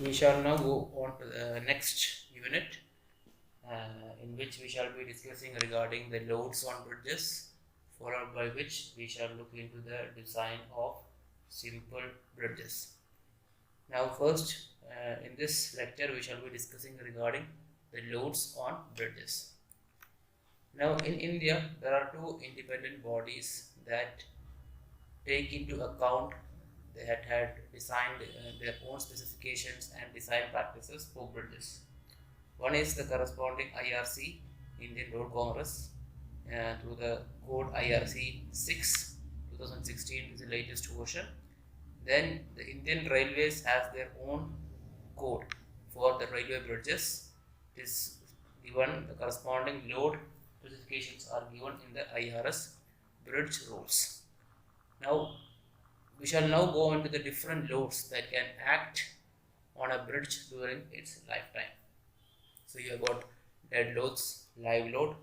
We shall now go on to the next unit, in which we shall be discussing regarding the loads on bridges, followed by which we shall look into the design of simple bridges. Now, first, in this lecture, we shall be discussing regarding the loads on bridges. Now, in India, there are two independent bodies that take into account they had designed their own specifications and design practices for bridges. One is the corresponding IRC, Indian Road Congress, through the code IRC 6 2016 is the latest version. Then the Indian Railways has their own code for the railway bridges. It is given the corresponding load specifications are given in the IRS bridge rules. Now we shall now go into the different loads that can act on a bridge during its lifetime. So you have got dead loads, live load,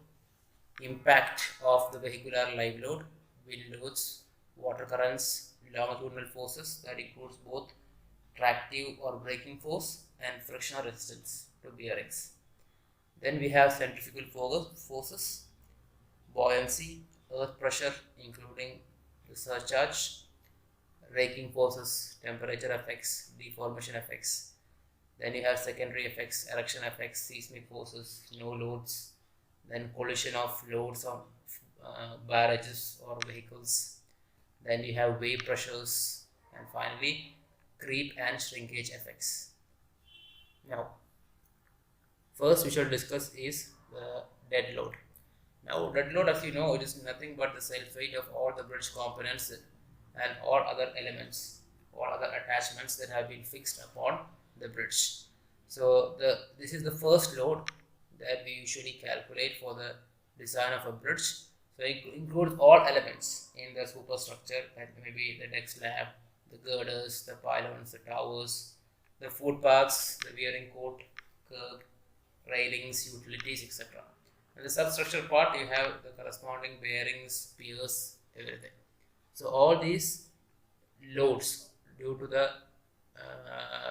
impact of the vehicular live load, wind loads, water currents, longitudinal forces that includes both tractive or braking force and frictional resistance to bearings. Then we have centrifugal forces, buoyancy, earth pressure including the surcharge, raking forces, temperature effects, deformation effects. Then you have secondary effects, erection effects, seismic forces, snow loads, then collision of loads on barrages or vehicles. Then you have wave pressures, and finally creep and shrinkage effects. Now, first we shall discuss is the dead load. Now, dead load, as you know, it is nothing but the self weight of all the bridge components and all other elements, all other attachments that have been fixed upon the bridge. So this is the first load that we usually calculate for the design of a bridge. So it includes all elements in the superstructure, that may be the deck slab, the girders, the pylons, the towers, the footpaths, the wearing coat, curb, railings, utilities, etc. In the substructure part, you have the corresponding bearings, piers, everything. So all these loads due to the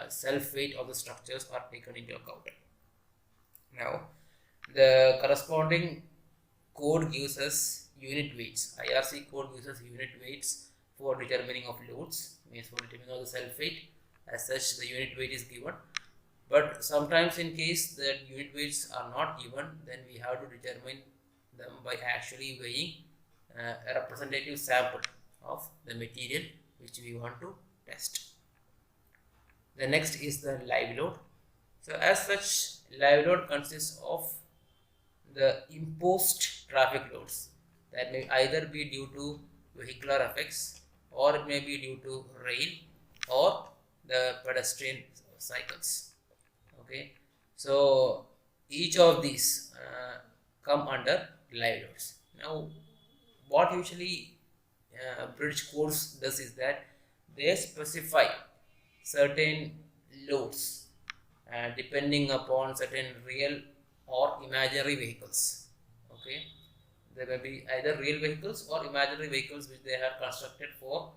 self weight of the structures are taken into account. Now, the corresponding code gives us unit weights. IRC code gives us unit weights for determining of loads, means for determining of the self weight. As such, the unit weight is given. But sometimes, in case that unit weights are not given, then we have to determine them by actually weighing a representative sample of the material which we want to test. The next is the live load. So as such, live load consists of the imposed traffic loads that may either be due to vehicular effects, or it may be due to rail or the pedestrian cycles. Okay, so each of these come under live loads. Now, what usually bridge codes does is that they specify certain loads depending upon certain real or imaginary vehicles. Okay, there may be either real vehicles or imaginary vehicles which they have constructed for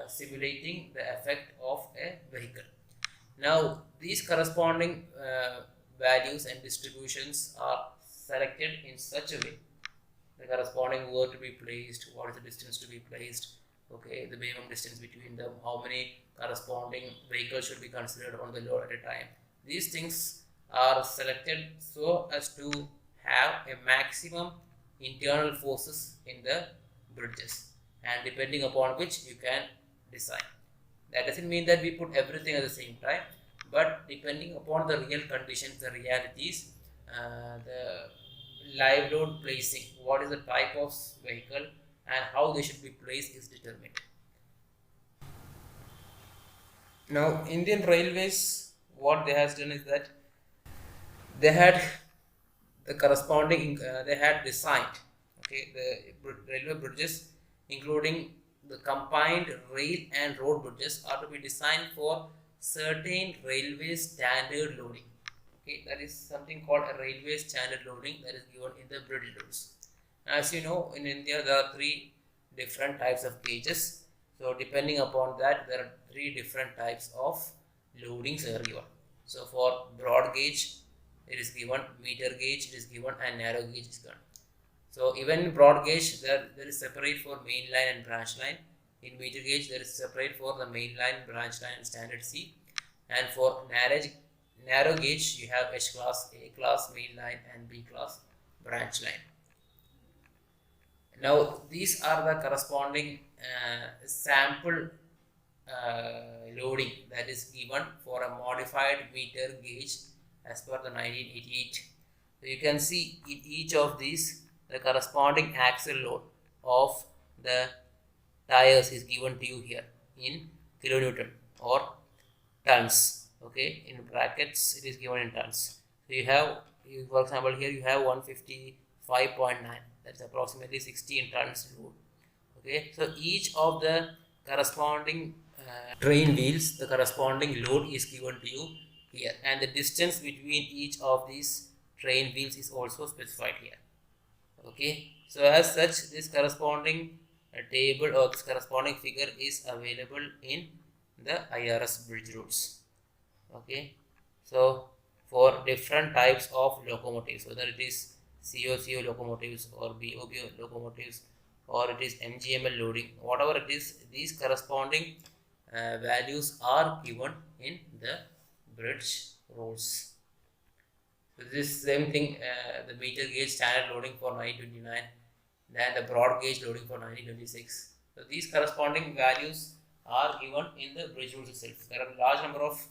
simulating the effect of a vehicle. Now, these corresponding values and distributions are selected in such a way, the corresponding where to be placed, what is the distance to be placed, okay, the minimum distance between them, how many corresponding vehicles should be considered on the load at a time. These things are selected so as to have a maximum internal forces in the bridges, and depending upon which you can design. That doesn't mean that we put everything at the same time, but depending upon the real conditions, the realities, the live load placing, what is the type of vehicle and how they should be placed is determined. Now, Indian Railways, what they has done is that they had the corresponding, they had designed, okay, the railway bridges, including the combined rail and road bridges, are to be designed for certain railway standard loading. Okay, that is something called a railway standard loading that is given in the bridge loads. As you know, in India there are three different types of gauges. So depending upon that, there are three different types of loadings are given. So for broad gauge it is given, meter gauge it is given, and narrow gauge is given. So even in broad gauge there is separate for main line and branch line. In meter gauge there is separate for the main line, branch line and standard C. And for narrow gauge you have H class, A class, main line and B class, branch line. Now these are the corresponding sample loading that is given for a modified meter gauge as per the 1988. So you can see in each of these the corresponding axle load of the tires is given to you here in kilonewton or tons. Okay, in brackets it is given in tons. So you have, for example, here you have 155.9, that's approximately 16 tons load. Okay, so each of the corresponding train wheels, the corresponding load is given to you here, and the distance between each of these train wheels is also specified here. Okay, so as such this corresponding table or this corresponding figure is available in the IRS bridge routes. Okay, so for different types of locomotives, whether it is COCO locomotives or BOB locomotives or it is MGML loading, whatever it is, these corresponding values are given in the bridge rules. So this same thing, the meter gauge standard loading for 1929, then the broad gauge loading for 1926. So these corresponding values are given in the bridge rules itself. There are a large number of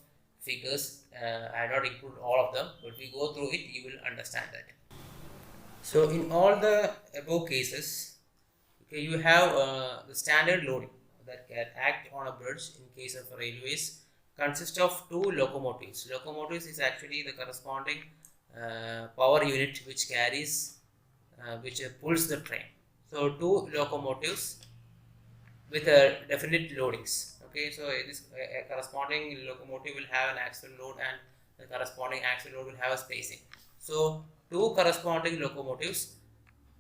figures. I have not included all of them, but we go through it, you will understand that. So in all the above cases, okay, you have the standard loading that can act on a bridge in case of railways consists of two locomotives. Locomotives is actually the corresponding power unit which carries, which pulls the train. So two locomotives with definite loadings. Okay, so this corresponding locomotive will have an axle load and the corresponding axle load will have a spacing. So two corresponding locomotives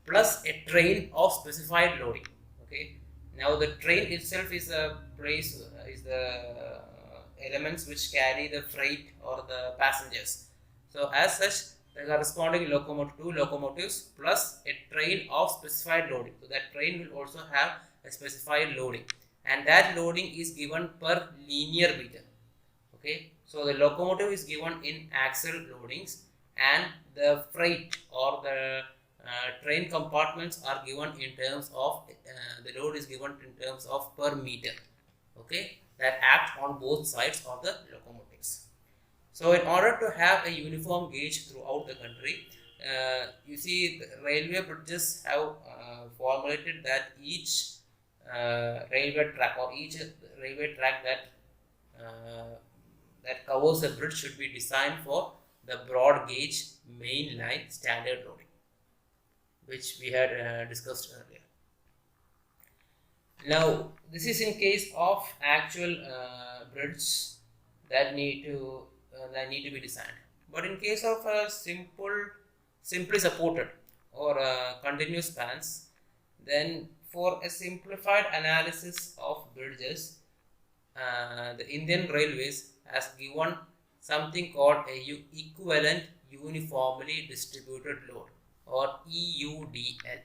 plus a train of specified loading. Okay, now the train itself is the place, is the elements which carry the freight or the passengers. So as such, the corresponding locomotive, two locomotives plus a train of specified loading. So that train will also have a specified loading, and that loading is given per linear meter. Okay, so the locomotive is given in axle loadings and the freight or the train compartments are given in terms of the load is given in terms of per meter. Okay, that act on both sides of the locomotives. So in order to have a uniform gauge throughout the country, you see the railway bridges have formulated that each railway track or each railway track that covers the bridge should be designed for the broad gauge main line standard loading, which we had discussed earlier. Now this is in case of actual bridges that need to be designed, but in case of a simply supported or continuous spans, then for a simplified analysis of bridges, the Indian Railways has given something called a equivalent uniformly distributed load or EUDL.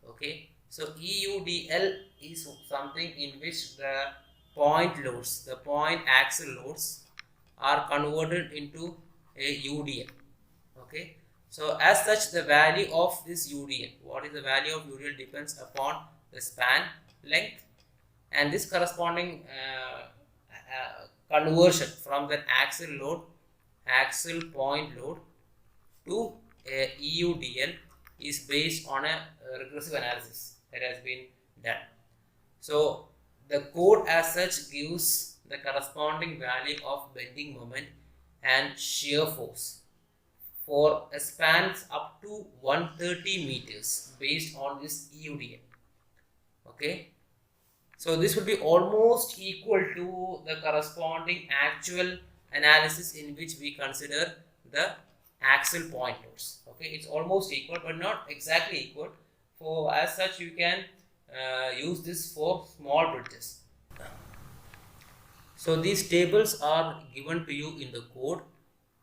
Okay, so EUDL is something in which the point loads, the point axle loads are converted into a UDL. Okay, so as such the value of this UDL, what is the value of UDL depends upon the span length, and this corresponding conversion from the axle load, axle point load to EUDL is based on a regressive analysis that has been done. So the code as such gives the corresponding value of bending moment and shear force for a spans up to 130 meters based on this EUDL. Okay, so this will be almost equal to the corresponding actual analysis in which we consider the axle point loads. Okay, it's almost equal but not exactly equal. For as such you can use this for small bridges. So these tables are given to you in the code,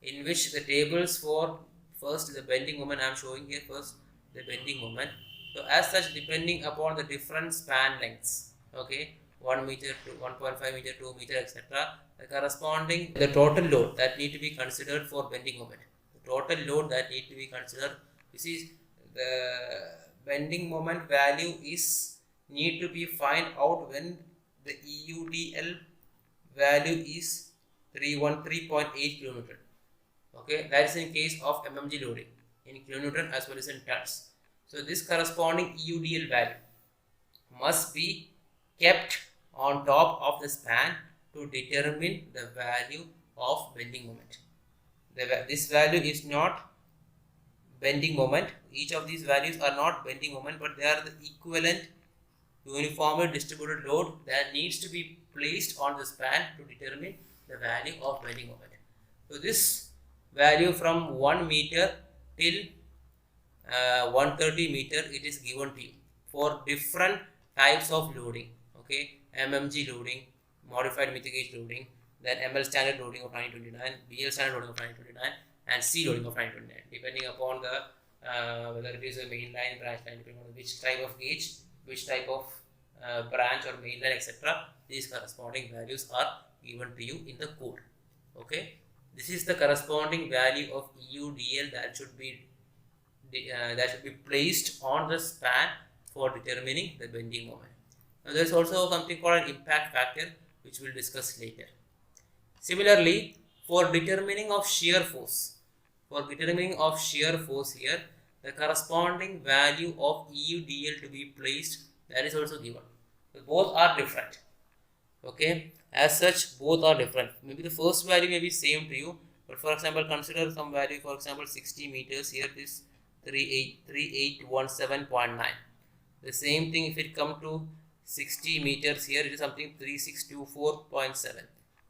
in which the tables for first the bending moment I am showing here, first the bending moment. So as such, depending upon the different span lengths, okay, 1 meter to 1.5 meter, 2 meter, etc., the corresponding the total load that need to be considered for bending moment. The total load that need to be considered, you see, the bending moment value is need to be find out when the EUDL value is 313.8 kilonewton. Okay, that is in case of mmg loading in kilonewton as well as in tons. So this corresponding EUDL value must be kept on top of the span to determine the value of bending moment. This value is not bending moment. Each of these values are not bending moment, but they are the equivalent uniformly distributed load that needs to be placed on the span to determine the value of bending moment. So this value from 1 meter till 130 meter, it is given to you for different types of loading. Okay, mmg loading, modified Meter gauge loading, then ML standard loading of 1929, BL standard loading of 1929, and C loading of 1929, depending upon the whether it is a main line, branch line, depending on which type of gauge, which type of branch or main line, etc. These corresponding values are given to you in the code. Okay, this is the corresponding value of EUDL that should be placed on the span for determining the bending moment. Now there is also something called an impact factor, which we'll discuss later. Similarly, for determining of shear force, here, the corresponding value of EUDL to be placed, that is also given. So both are different. Okay, as such, both are different. Maybe the first value may be same to you, but for example, consider some value. For example, 60 meters. Here it is 3817.9. The same thing if it come to 60 meters, here it is something 3624.7. So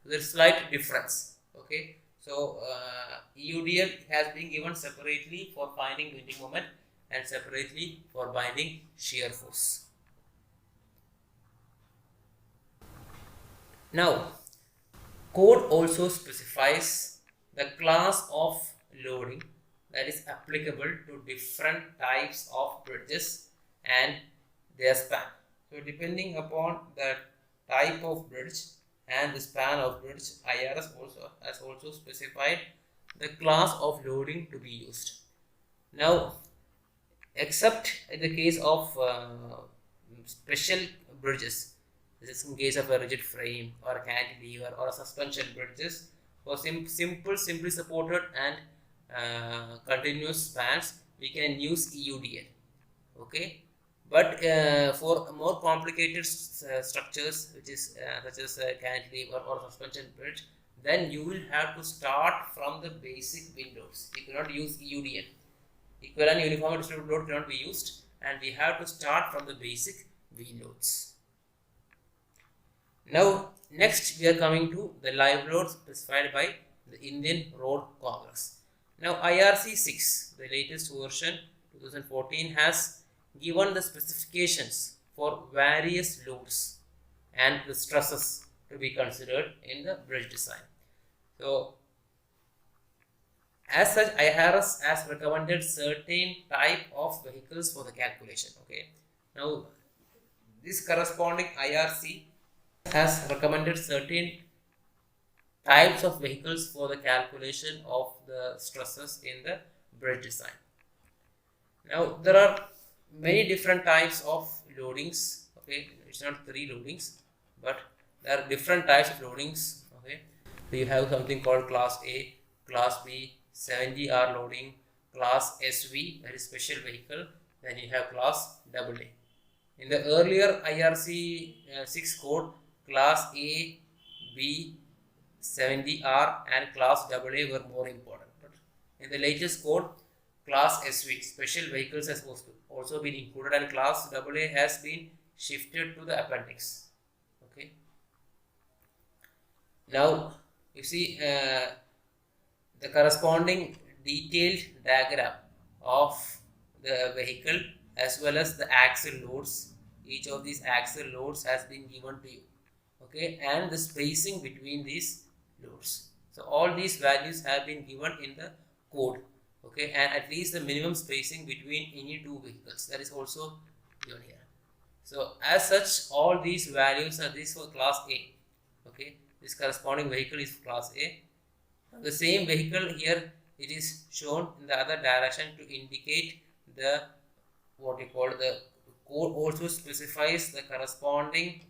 there is slight difference. Okay, so EUDL has been given separately for finding bending moment and separately for finding shear force. Now, code also specifies the class of loading that is applicable to different types of bridges and their span. So depending upon the type of bridge and the span of bridge, IRS has also specified the class of loading to be used. Now, except in the case of special bridges, this is in case of a rigid frame or a cantilever or a suspension bridges, for simply supported and continuous spans, we can use EUDL. Okay, but for more complicated structures, which is such as a cantilever or suspension bridge, then you will have to start from the basic wind loads. You cannot use EUDL. Equivalent uniform distributed load cannot be used, and we have to start from the basic wind loads. Now, next we are coming to the live load specified by the Indian Road Congress. Now, IRC 6, the latest version 2014, has given the specifications for various loads and the stresses to be considered in the bridge design. So, as such, IRS has recommended certain type of vehicles for the calculation. Okay. Now, this corresponding IRC has recommended certain types of vehicles for the calculation of the stresses in the bridge design. Now, there are many different types of loadings. Okay, it's not 3 loadings, but there are different types of loadings. Okay, so you have something called class A, class B, 70R loading, class SV, that is special vehicle, then you have class AA. In the earlier IRC 6 code, class A, B, 70R and class AA were more important. But in the latest code, class SV, special vehicles, has also been included, and class AA has been shifted to the appendix. Okay. Now, you see the corresponding detailed diagram of the vehicle as well as the axle loads. Each of these axle loads has been given to you. okay, and the spacing between these loads. So all these values have been given in the code, okay, and at least the minimum spacing between any two vehicles, that is also given here. So as such, all these values are this for class A, okay. This corresponding vehicle is class A. The same vehicle here, it is shown in the other direction to indicate the what we call the code also specifies the corresponding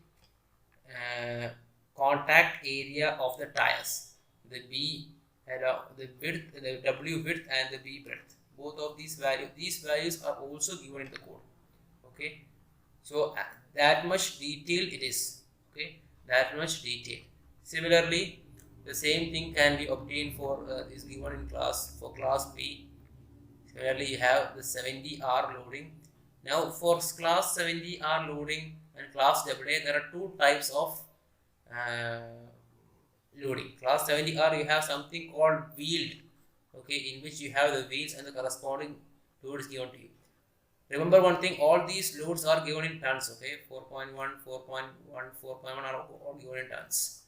contact area of the tires, the B the width, the W width and the B breadth. Both of these values are also given in the code, okay. So that much detail it is, okay, that much detail. Similarly, the same thing can be obtained for is given in class B. Similarly, you have the 70R loading. Now for class 70R loading and class AA, there are two types of loading. Class 70R, you have something called wheeled, okay, in which you have the wheels and the corresponding load is given to you. Remember one thing, all these loads are given in tons, okay, 4.1, 4.1, 4.1 are all given in tons.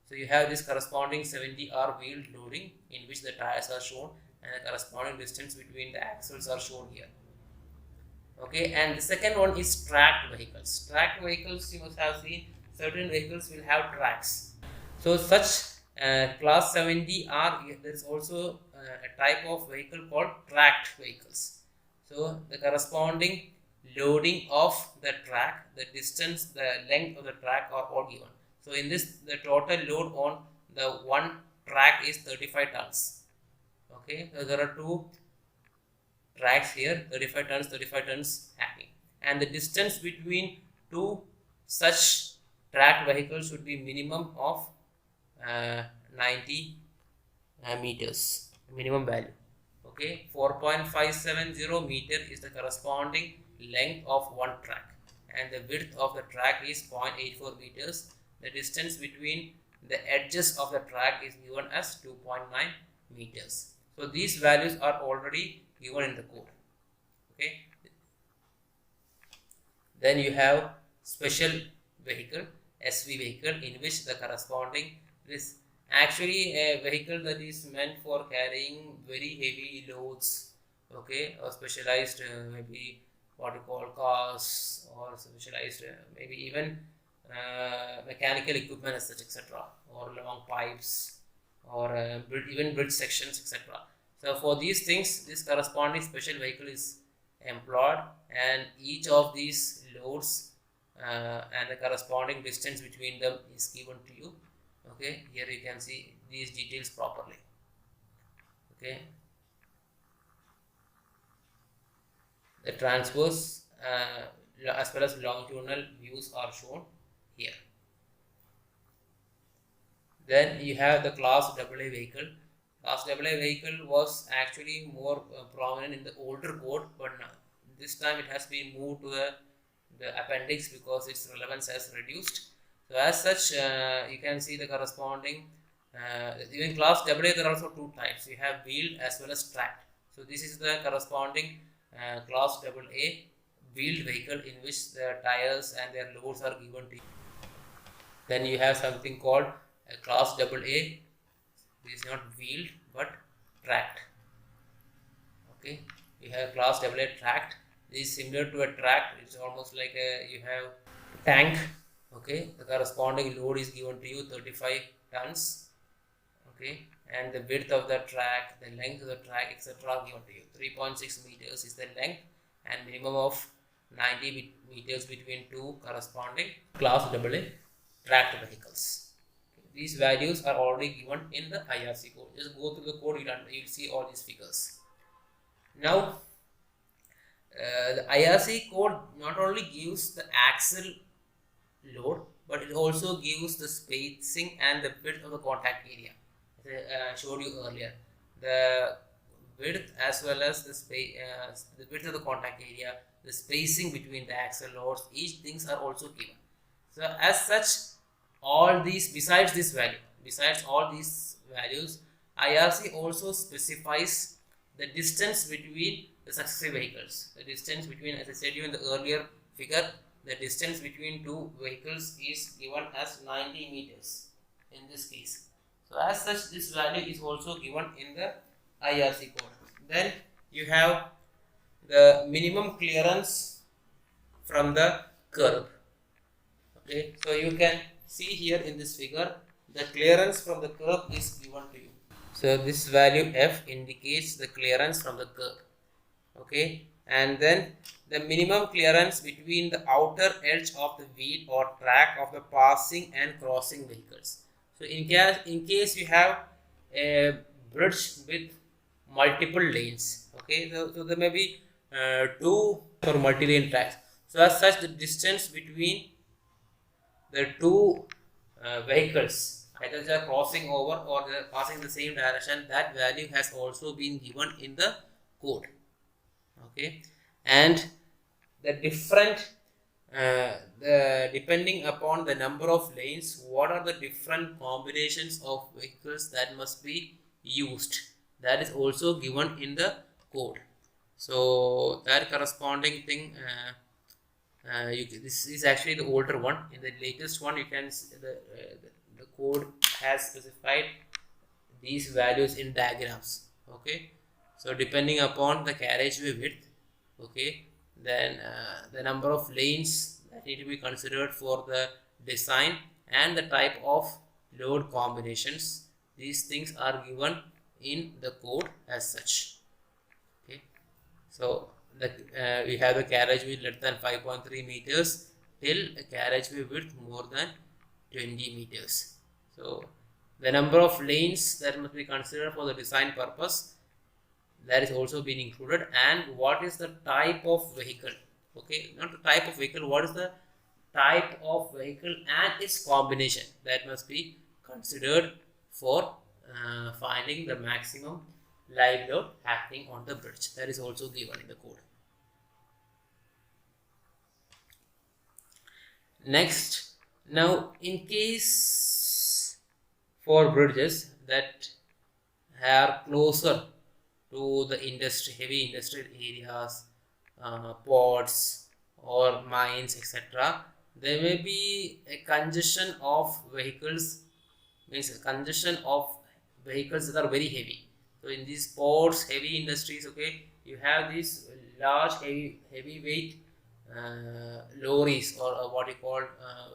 So you have this corresponding 70R wheeled loading in which the tires are shown and the corresponding distance between the axles are shown here, okay. And the second one is tracked vehicles. Tracked vehicles, you must have seen certain vehicles will have tracks. So such class 70R, there is also a type of vehicle called tracked vehicles. So the corresponding loading of the track, the distance, the length of the track are all given. So in this, the total load on the one track is 35 tons. Okay, so there are two tracks here, 35 tons happening, and the distance between two such tracked vehicles should be minimum of 90 meters, minimum value. Okay, 4.570 meter is the corresponding length of one track, and the width of the track is 0.84 meters. The distance between the edges of the track is given as 2.9 meters. So these values are already given in the code, okay. Then you have special vehicle, SV vehicle, in which the corresponding is actually a vehicle that is meant for carrying very heavy loads, okay, or specialized maybe what you call cars, or specialized maybe even mechanical equipment as such, etc., or long pipes, or even bridge sections, etc. So for these things, this corresponding special vehicle is employed, and each of these loads and the corresponding distance between them is given to you, okay. Here you can see these details properly, okay. The transverse as well as longitudinal views are shown here. Then you have the class AA vehicle. Class AA vehicle was actually more prominent in the older code, but now, this time it has been moved to the appendix because its relevance has reduced. So as such, you can see the corresponding even class AA, there are also two types. You have wheeled as well as tracked. So this is the corresponding class AA wheeled vehicle in which the tires and their loads are given to you. Then you have something called class AA. This is not wheeled but tracked, okay. You have class AA tracked. This is similar to a track. It's almost like you have tank, okay. The corresponding load is given to you 35 tons, okay, and the width of the track, the length of the track, etc., given to you. 3.6 meters is the length, and minimum of 90 meters between two corresponding class AA tracked vehicles. These values are already given in the IRC code. Just go through the code, you'll see all these figures. Now, the IRC code not only gives the axle load, but it also gives the spacing and the width of the contact area. As I showed you earlier, the width as well as the width of the contact area, the spacing between the axle loads, each things are also given. So as such, all these besides all these values, IRC also specifies the distance between the successive vehicles. The distance between, as I said you in the earlier figure, the distance between two vehicles is given as 90 meters in this case. So as such, this value is also given in the IRC code. Then you have the minimum clearance from the curb. Okay, so you can see here in this figure, the clearance from the curb is given to you. So this value F indicates the clearance from the curb. Okay, and then the minimum clearance between the outer edge of the wheel or track of the passing and crossing vehicles. So in case you have a bridge with multiple lanes, okay, so there may be two or multi-lane tracks. So as such, the distance between the two vehicles, either they are crossing over or they are passing the same direction, that value has also been given in the code. Okay, and the different depending upon the number of lanes, what are the different combinations of vehicles that must be used, that is also given in the code. So that corresponding thing, this is actually the older one. In the latest one, you can see the code has specified these values in diagrams. Okay, so depending upon the carriageway width, okay, then the number of lanes that need to be considered for the design and the type of load combinations, these things are given in the code as such. Okay, so we have the carriageway less than 5.3 meters till a carriageway width more than 20 meters. So the number of lanes that must be considered for the design purpose, that is also been included, and what is the type of vehicle. Okay, not the type of vehicle, what is the type of vehicle and its combination, that must be considered for finding the maximum live load happening on the bridge. That is also given in the code. Next, now in case for bridges that are closer to the heavy industrial areas, ports or mines, etc., there may be a congestion of vehicles, means a congestion of vehicles that are very heavy. So in these ports, heavy industries, okay, you have these large heavy weight lorries, or what you call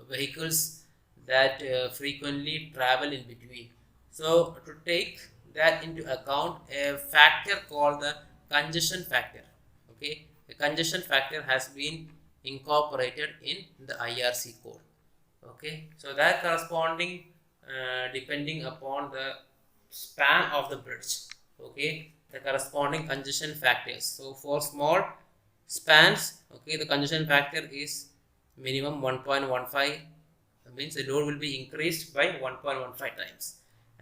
vehicles that frequently travel in between. So to take that into account, a factor called the congestion factor. Okay, the congestion factor has been incorporated in the IRC code. Okay, so that corresponding depending upon the span of the bridge, okay, the corresponding congestion factors. So for small spans, okay, the congestion factor is minimum 1.15, means the load will be increased by 1.15 times,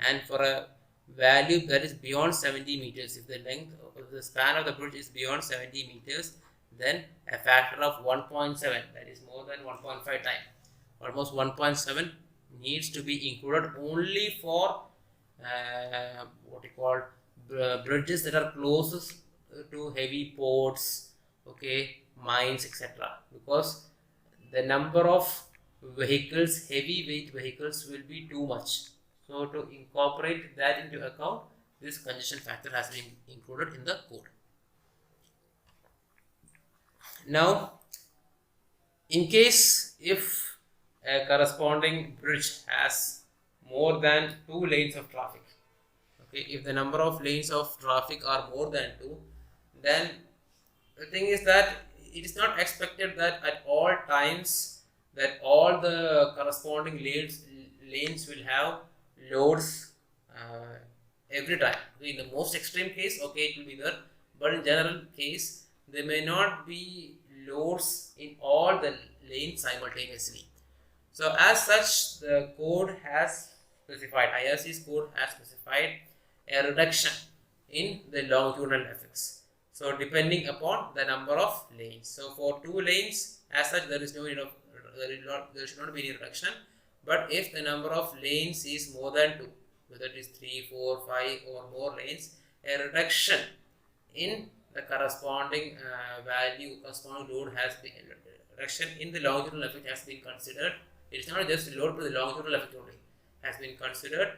and for a value that is beyond 70 meters, if the length of the span of the bridge is beyond 70 meters, then a factor of 1.7, that is more than 1.5 times, almost 1.7, needs to be included only for what you call bridges that are closest to heavy ports, okay, mines, etc., because the number of vehicles, heavy weight vehicles, will be too much. So to incorporate that into account, this congestion factor has been included in the code. Now, in case if a corresponding bridge has more than 2 lanes of traffic, okay, if the number of lanes of traffic are more than 2, then the thing is that it is not expected that at all times that all the corresponding lanes will have loads every time. In the most extreme case, okay, it will be there, but in general case, there may not be loads in all the lanes simultaneously. So as such, the code has specified, IRC's code has specified a reduction in the longitudinal effects. So depending upon the number of lanes. So for 2 lanes, as such, there is no need of, there should not be any reduction. But if the number of lanes is more than 2, whether it is 3, 4, 5 or more lanes, a reduction in the corresponding value, corresponding load has been, reduction in the longitudinal effect has been considered. It is not just load, but the longitudinal effect only has been considered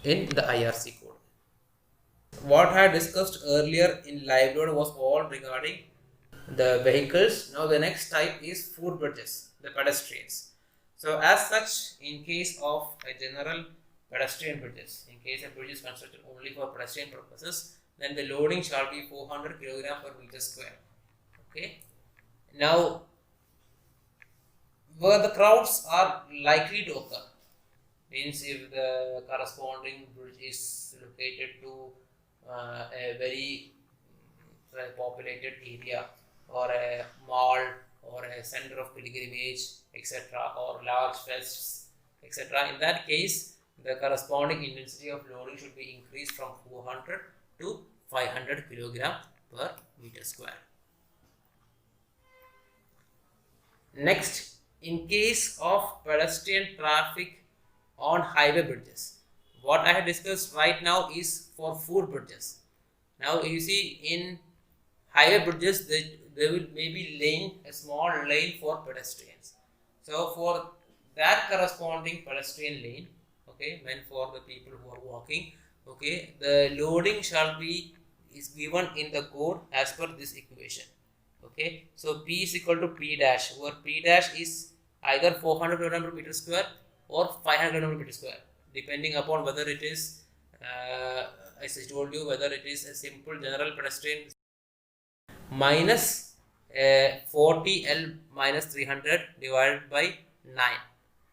in the IRC code. What I discussed earlier in live load was all regarding the vehicles. Now the next type is footbridges, the pedestrians. So as such, in case of a general pedestrian bridges, in case a bridge is constructed only for pedestrian purposes, then the loading shall be 400 kg per meter square. Okay. Now, where the crowds are likely to occur, means if the corresponding bridge is located to a very populated area, or a mall, or a center of pilgrimage, etc., or large fests, etc., in that case, the corresponding intensity of loading should be increased from 400 to 500 kg per meter square. Next, in case of pedestrian traffic on highway bridges, what I have discussed right now is for footbridges. Now you see, in highway bridges, there will maybe a small lane for pedestrians. So for that corresponding pedestrian lane, okay, meant for the people who are walking, okay, the loading is given in the code as per this equation. Okay, so P is equal to P dash, where P dash is either 400 kg per meter square or 500 kg per meter square, depending upon whether it is, as I told you, whether it is a simple general pedestrian minus 40L minus 300 divided by 9.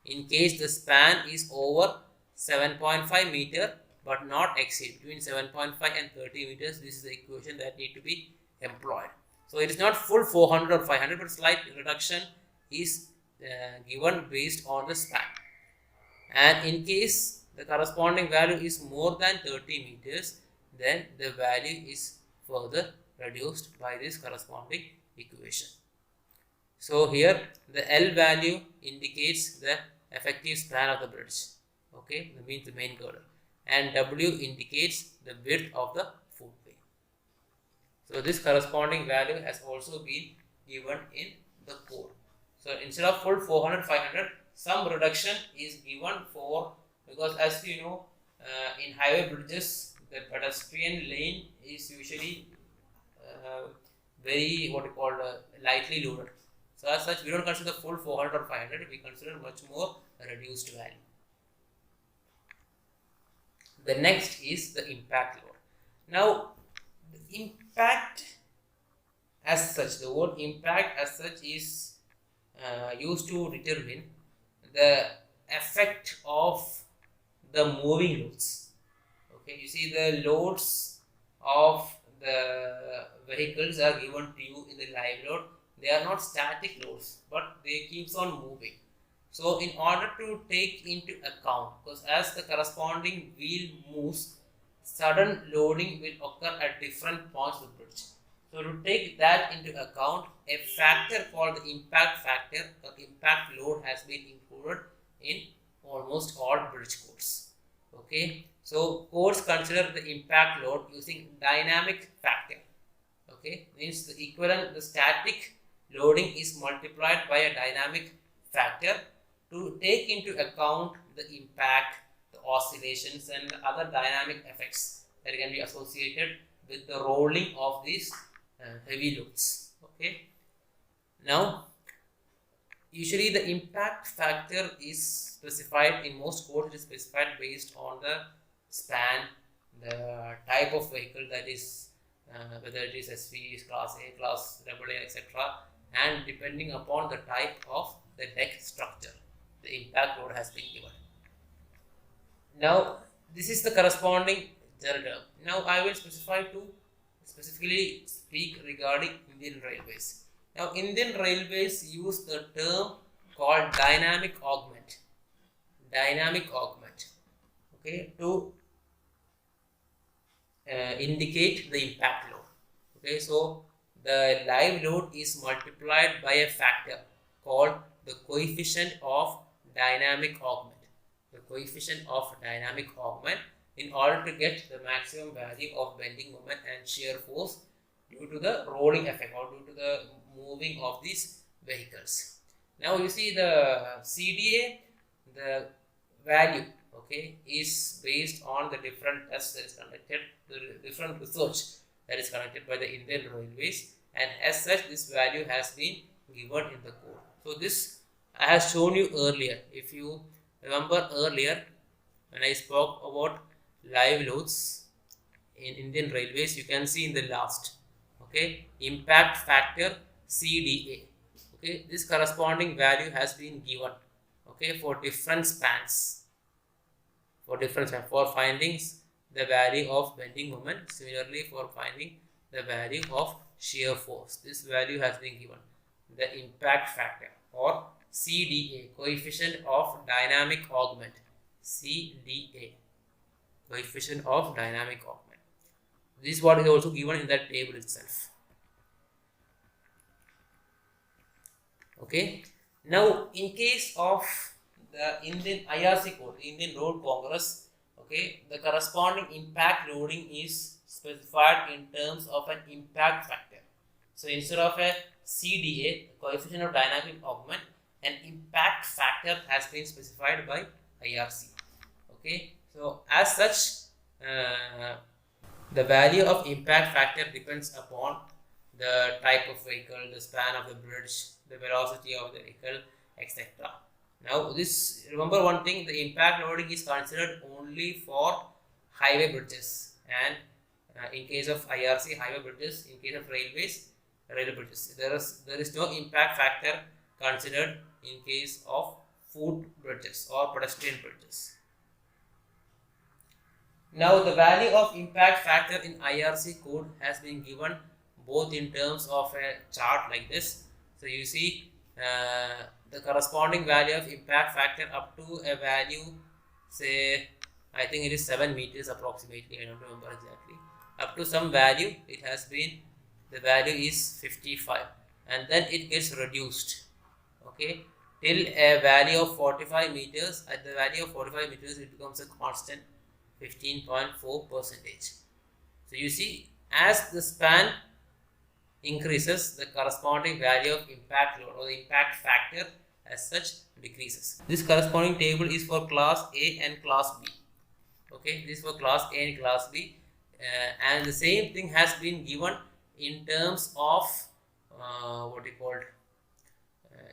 In case the span is over 7.5 meter but not exceed between 7.5 and 30 meters, this is the equation that need to be employed. So it is not full 400 or 500, but slight reduction is given based on the span. And in case the corresponding value is more than 30 meters, then the value is further reduced by this corresponding equation. So here the L value indicates the effective span of the bridge, okay, that means the main girder, and W indicates the width of the footway. So this corresponding value has also been given in the code. So instead of full 400, 500, some reduction is given for, because as you know, in highway bridges, the pedestrian lane is usually very lightly loaded. So as such, we don't consider the full 400 or 500, we consider much more reduced value. The next is the impact load. Now, the impact as such, the word impact as such is used to determine the effect of the moving loads. Okay, you see the loads of the vehicles are given to you in the live load. They are not static loads, but they keeps on moving. So in order to take into account, because as the corresponding wheel moves, sudden loading will occur at different points of the bridge. So to take that into account, a factor called the impact factor or impact load has been included in almost all bridge codes. Okay, so codes consider the impact load using dynamic factor. Okay, means the equivalent, the static loading is multiplied by a dynamic factor to take into account the impact, the oscillations, and other dynamic effects that can be associated with the rolling of these heavy loads. Okay, now usually the impact factor is specified in most codes. It is specified based on the span, the type of vehicle, that is whether it is SV, class A, class AA, etc., and depending upon the type of the deck structure, the impact load has been given. Now this is the corresponding general term. Now I will specifically speak regarding Indian Railways. Now Indian Railways use the term called dynamic augment. Dynamic augment, okay, to indicate the impact load. Okay, so the live load is multiplied by a factor called the coefficient of dynamic augment. The coefficient of dynamic augment, in order to get the maximum value of bending moment and shear force due to the rolling effect or due to the moving of these vehicles. Now you see the CDA, the value, okay, is based on the different tests that is conducted, the different research that is conducted by the Indian Railways, and as such this value has been given in the code. So this I have shown you earlier. If you remember earlier when I spoke about live loads in Indian Railways, you can see in the last, okay, impact factor CDA. Okay, this corresponding value has been given, okay, for different spans, for findings the value of bending moment, similarly for finding the value of shear force, this value has been given, the impact factor or CDA, coefficient of dynamic augment, CDA, coefficient of dynamic augment. This is what is also given in that table itself. Okay, now in case of the Indian IRC code, Indian Road Congress, okay, the corresponding impact loading is specified in terms of an impact factor. So instead of a CDA, coefficient of dynamic augment, an impact factor has been specified by IRC. Okay, so as such, the value of impact factor depends upon the type of vehicle, the span of the bridge, the velocity of the vehicle, etc. Now this, remember one thing, the impact loading is considered only for highway bridges, and in case of IRC, highway bridges, in case of railways, railway bridges. There is no impact factor considered in case of foot bridges or pedestrian bridges. Now the value of impact factor in IRC code has been given both in terms of a chart like this. So you see the corresponding value of impact factor up to a value, say I think it is 7 meters approximately, I don't remember exactly, up to some value it has been, the value is 55, and then it gets reduced, okay, till a value of 45 meters. At the value of 45 meters it becomes a constant 15.4%. So you see, as the span increases, the corresponding value of impact load or the impact factor as such decreases. This corresponding table is for class A and class B. Okay, this is for class A and class B, and the same thing has been given in terms of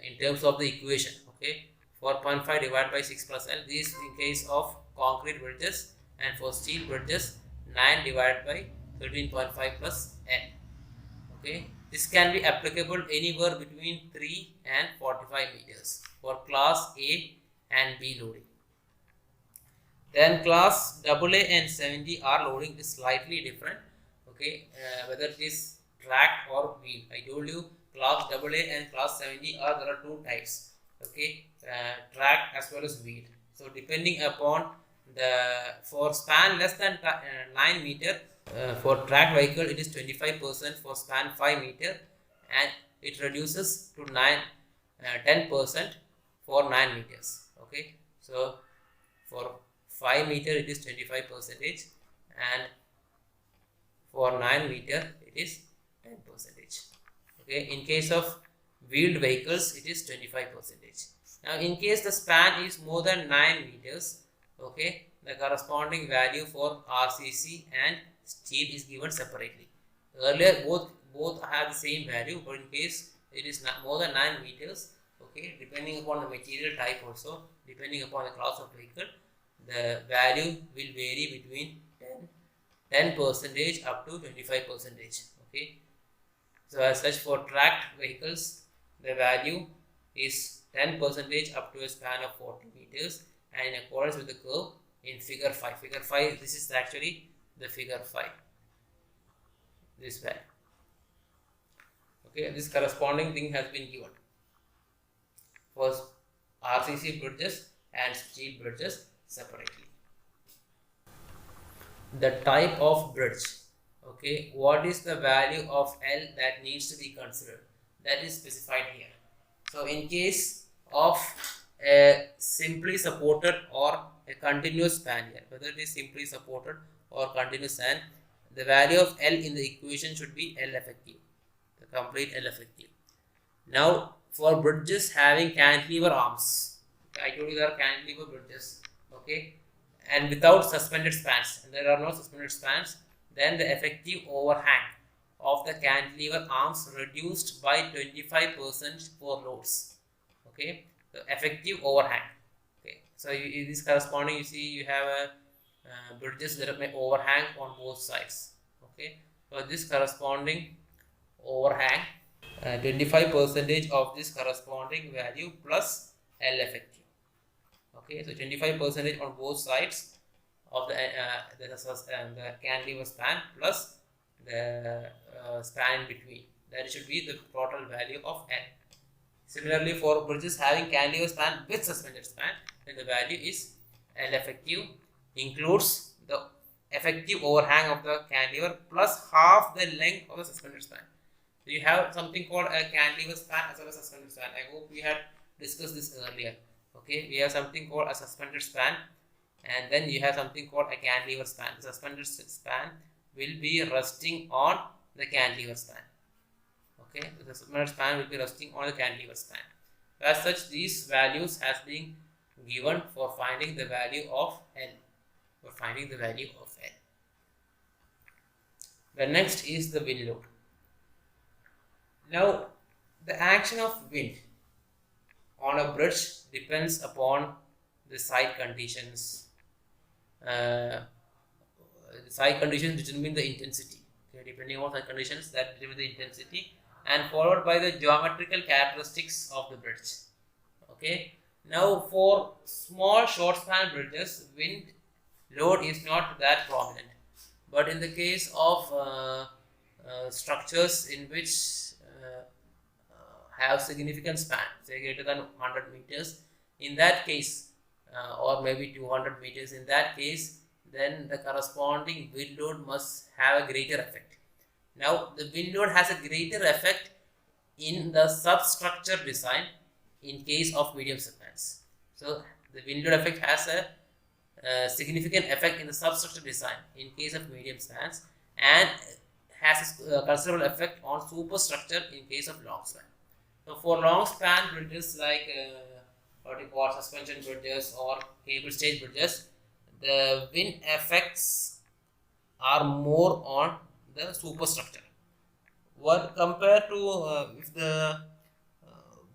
in terms of the equation. Okay, 4.5 divided by 6 plus L. This is in case of concrete bridges, and for steel bridges 9 divided by 13.5 plus N. Okay, this can be applicable anywhere between 3 and 45 meters for class A and B loading. Then class AA and 70R loading is slightly different. Okay, whether it is track or wheel. I told you class AA and class 70R, there are two types. Okay, track as well as wheel. So depending upon the, for span less than 9 meter, for track vehicle it is 25%, for span 5 meter, and it reduces to 10% for 9 meters. Okay, so for 5 meter it is 25%, and for 9 meter it is 10%. Okay, in case of wheeled vehicles it is 25%. Now in case the span is more than 9 meters, okay, the corresponding value for RCC and steel is given separately. Earlier both have the same value, but in case it is not more than 9 meters, okay, depending upon the material type, also depending upon the class of vehicle, the value will vary between 10% up to 25%. Okay, so as such, for tracked vehicles the value is 10% up to a span of 40 meters, and in accordance with the curve in figure 5. Figure 5, this is actually the figure 5, this value. Okay, this corresponding thing has been given for RCC bridges and steel bridges separately. The type of bridge. Okay, what is the value of L that needs to be considered? That is specified here. So in case of a simply supported or a continuous span here, whether it is simply supported or continuous span, the value of L in the equation should be L effective, the complete L effective. Now for bridges having cantilever arms. I told you there are cantilever bridges, okay, and without suspended spans, and there are no suspended spans, then the effective overhang of the cantilever arms reduced by 25% for loads. Okay, the effective overhang. Okay, so this corresponding, you see, you have a bridges that may overhang on both sides. Okay, so this corresponding overhang, 25% of this corresponding value plus L effective. Okay, so 25% on both sides of the cantilever span plus the span in between. That should be the total value of L. Similarly, for bridges having cantilever span with suspended span, then the value is L effective includes the effective overhang of the cantilever plus half the length of the suspended span. So you have something called a cantilever span as well as suspended span. I hope we had discussed this earlier. Okay, we have something called a suspended span, and then you have something called a cantilever span. The suspended span will be resting on the cantilever span. Okay, the suspended span will be resting on the cantilever span. As such, these values has been given for finding the value of L. The next is the wind load. Now, the action of wind on a bridge depends upon the site conditions. The site conditions determine the intensity. Okay, depending on site conditions, that determine the intensity, and followed by the geometrical characteristics of the bridge. Okay. Now, for small short span bridges, wind load is not that prominent. But in the case of structures in which have significant span, say greater than 100 meters, in that case, or maybe 200 meters, in that case, then the corresponding wind load must have a greater effect. Now, the wind load has a greater effect in the substructure design in case of medium spans. So, the wind load effect has a significant effect in the substructure design in case of medium spans, and has a considerable effect on superstructure in case of long span. So, for long span bridges like what you call suspension bridges or cable stayed bridges, the wind effects are more on the superstructure. What compared to if the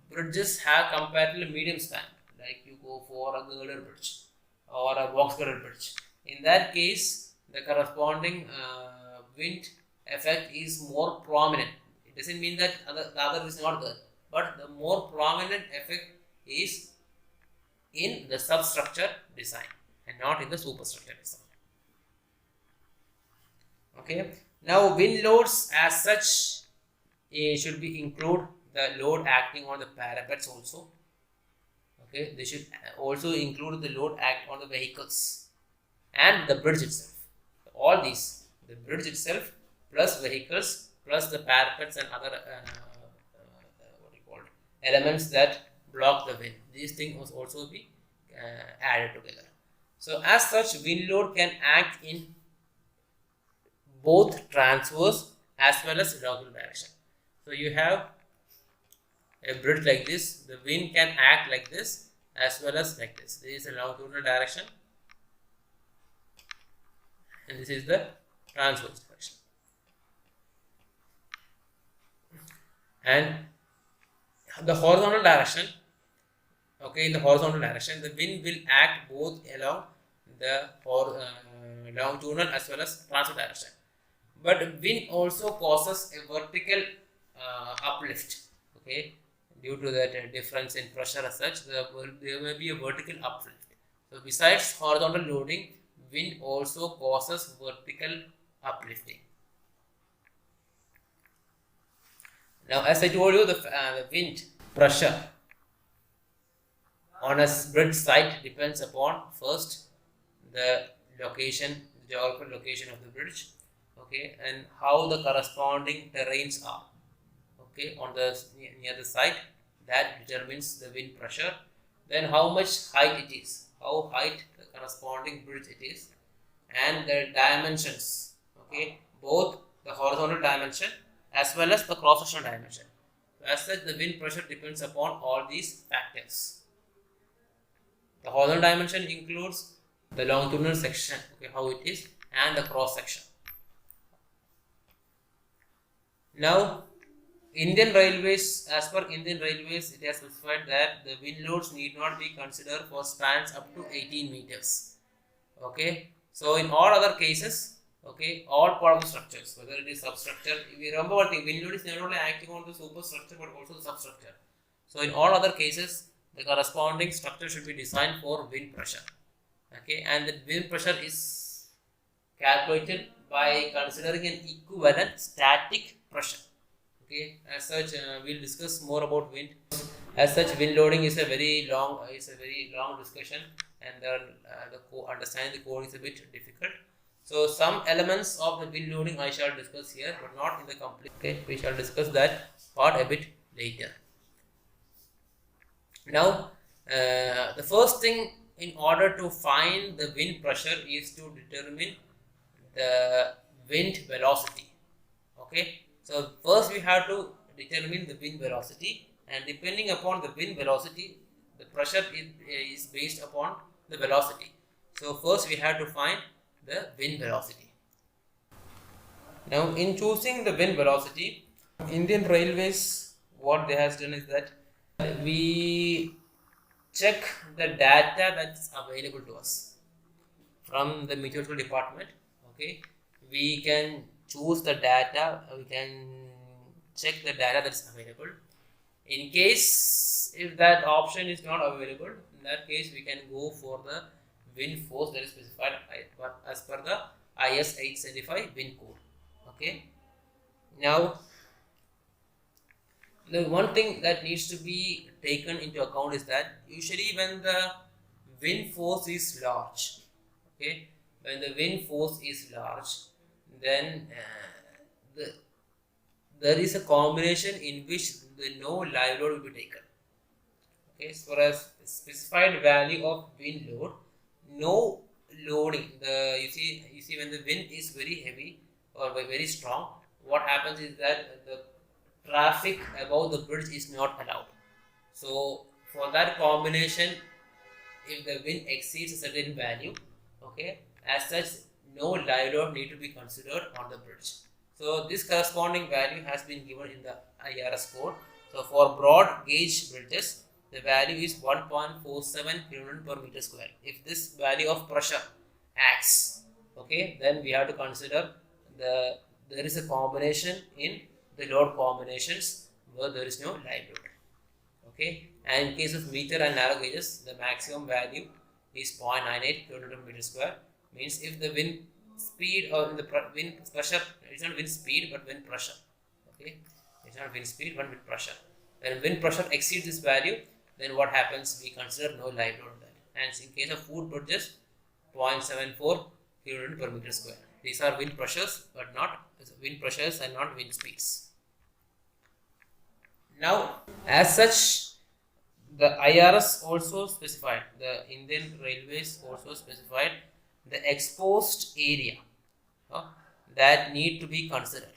bridges have comparatively medium span, like you go for a girder bridge or a box girder bridge, in that case the corresponding wind effect is more prominent. It doesn't mean that the other is not there, but the more prominent effect is in the substructure design and not in the superstructure design. Okay. Now, wind loads as such should be include the load acting on the parapets also. Okay, they should also include the load act on the vehicles and the bridge itself. All these, the bridge itself plus vehicles plus the parapets and other elements that block the wind. These things must also be added together. So, as such, wind load can act in both transverse as well as longitudinal direction. So, you have a bridge like this, the wind can act like this as well as like this. This is a longitudinal direction and this is the transverse direction. And the horizontal direction, okay, in the horizontal direction, the wind will act both along the longitudinal as well as transverse direction. But wind also causes a vertical uplift, okay, due to that difference in pressure as such, there may be a vertical uplift. So, besides horizontal loading, wind also causes vertical uplifting. Now, as I told you, the wind pressure on a bridge site depends upon first the location, the geographical location of the bridge, okay, and how the corresponding terrains are, okay, on the near the site. That determines the wind pressure. Then how much height it is, how height the corresponding bridge it is, and the dimensions, okay, both the horizontal dimension as well as the cross-sectional dimension. as such, the wind pressure depends upon all these factors. The horizontal dimension includes the longitudinal section, okay, how it is, and the cross section. Now, Indian Railways, as per Indian Railways, it has specified that the wind loads need not be considered for spans up to 18 meters. Okay, so in all other cases, okay, all part of the structures, whether it is substructure, if you remember one thing, wind load is not only acting on the superstructure but also the substructure. So in all other cases, the corresponding structure should be designed for wind pressure. Okay, and the wind pressure is calculated by considering an equivalent static pressure. Okay, as such, we'll discuss more about wind. As such, wind loading is a very long discussion, and understanding the code is a bit difficult. So some elements of the wind loading I shall discuss here, but not in the complete. Okay, we shall discuss that part a bit later. Now, the first thing in order to find the wind pressure is to determine the wind velocity. Okay, so first we have to determine the wind velocity, and depending upon the wind velocity, the pressure is based upon the velocity. So first we have to find the wind velocity. Now, in choosing the wind velocity, Indian Railways, what they has done is that we check the data that's available to us from the meteorological department. Okay, we can choose the data, we can check the data that's available. In case if that option is not available, in that case we can go for the wind force that is specified as per the IS 875 wind code. Okay, now the one thing that needs to be taken into account is that usually when the wind force is large, okay, when the wind force is large, then there is a combination in which no live load will be taken. Okay, so for a specified value of wind load, no loading. You see when the wind is very heavy or very strong, what happens is that the traffic above the bridge is not allowed. So for that combination, if the wind exceeds a certain value, okay, as such, no live load need to be considered on the bridge. So this corresponding value has been given in the IRS code. So for broad gauge bridges, the value is 1.47 kN per meter square. If this value of pressure acts, okay, then we have to consider there is a combination in the load combinations where there is no live load. Okay, and in case of meter and narrow gauges, the maximum value is 0.98 kN per meter square. Means if the wind speed or the wind pressure, it's not wind speed but wind pressure. Okay, it's not wind speed but wind pressure. When wind pressure exceeds this value, then what happens? We consider no live load on that. And in case of foot bridges, 0.74 kN per meter square. These are wind pressures, but not wind pressures and not wind speeds. Now, as such, the IRS also specified, the Indian Railways also specified the exposed area that need to be considered.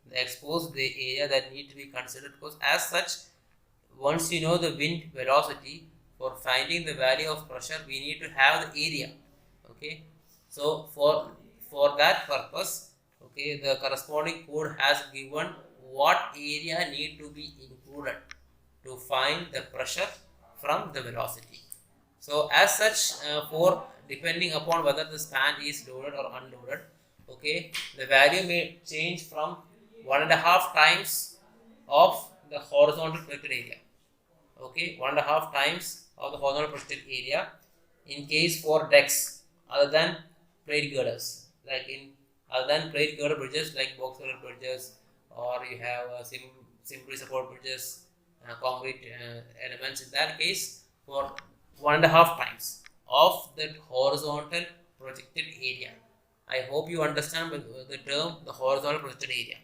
The area that need to be considered, because as such, once you know the wind velocity, for finding the value of pressure, we need to have the area. Okay, so for that purpose, okay, the corresponding code has given what area need to be included to find the pressure from the velocity. So as such, for depending upon whether the span is loaded or unloaded, okay, the value may change from 1.5 times of the horizontal projected area. Okay, 1.5 times of the horizontal projected area in case for decks other than plate girders, like in other than plate girder bridges like box girder bridges, or you have simply support bridges, concrete elements. In that case, for 1.5 times of that horizontal projected area. I hope you understand the term the horizontal projected area.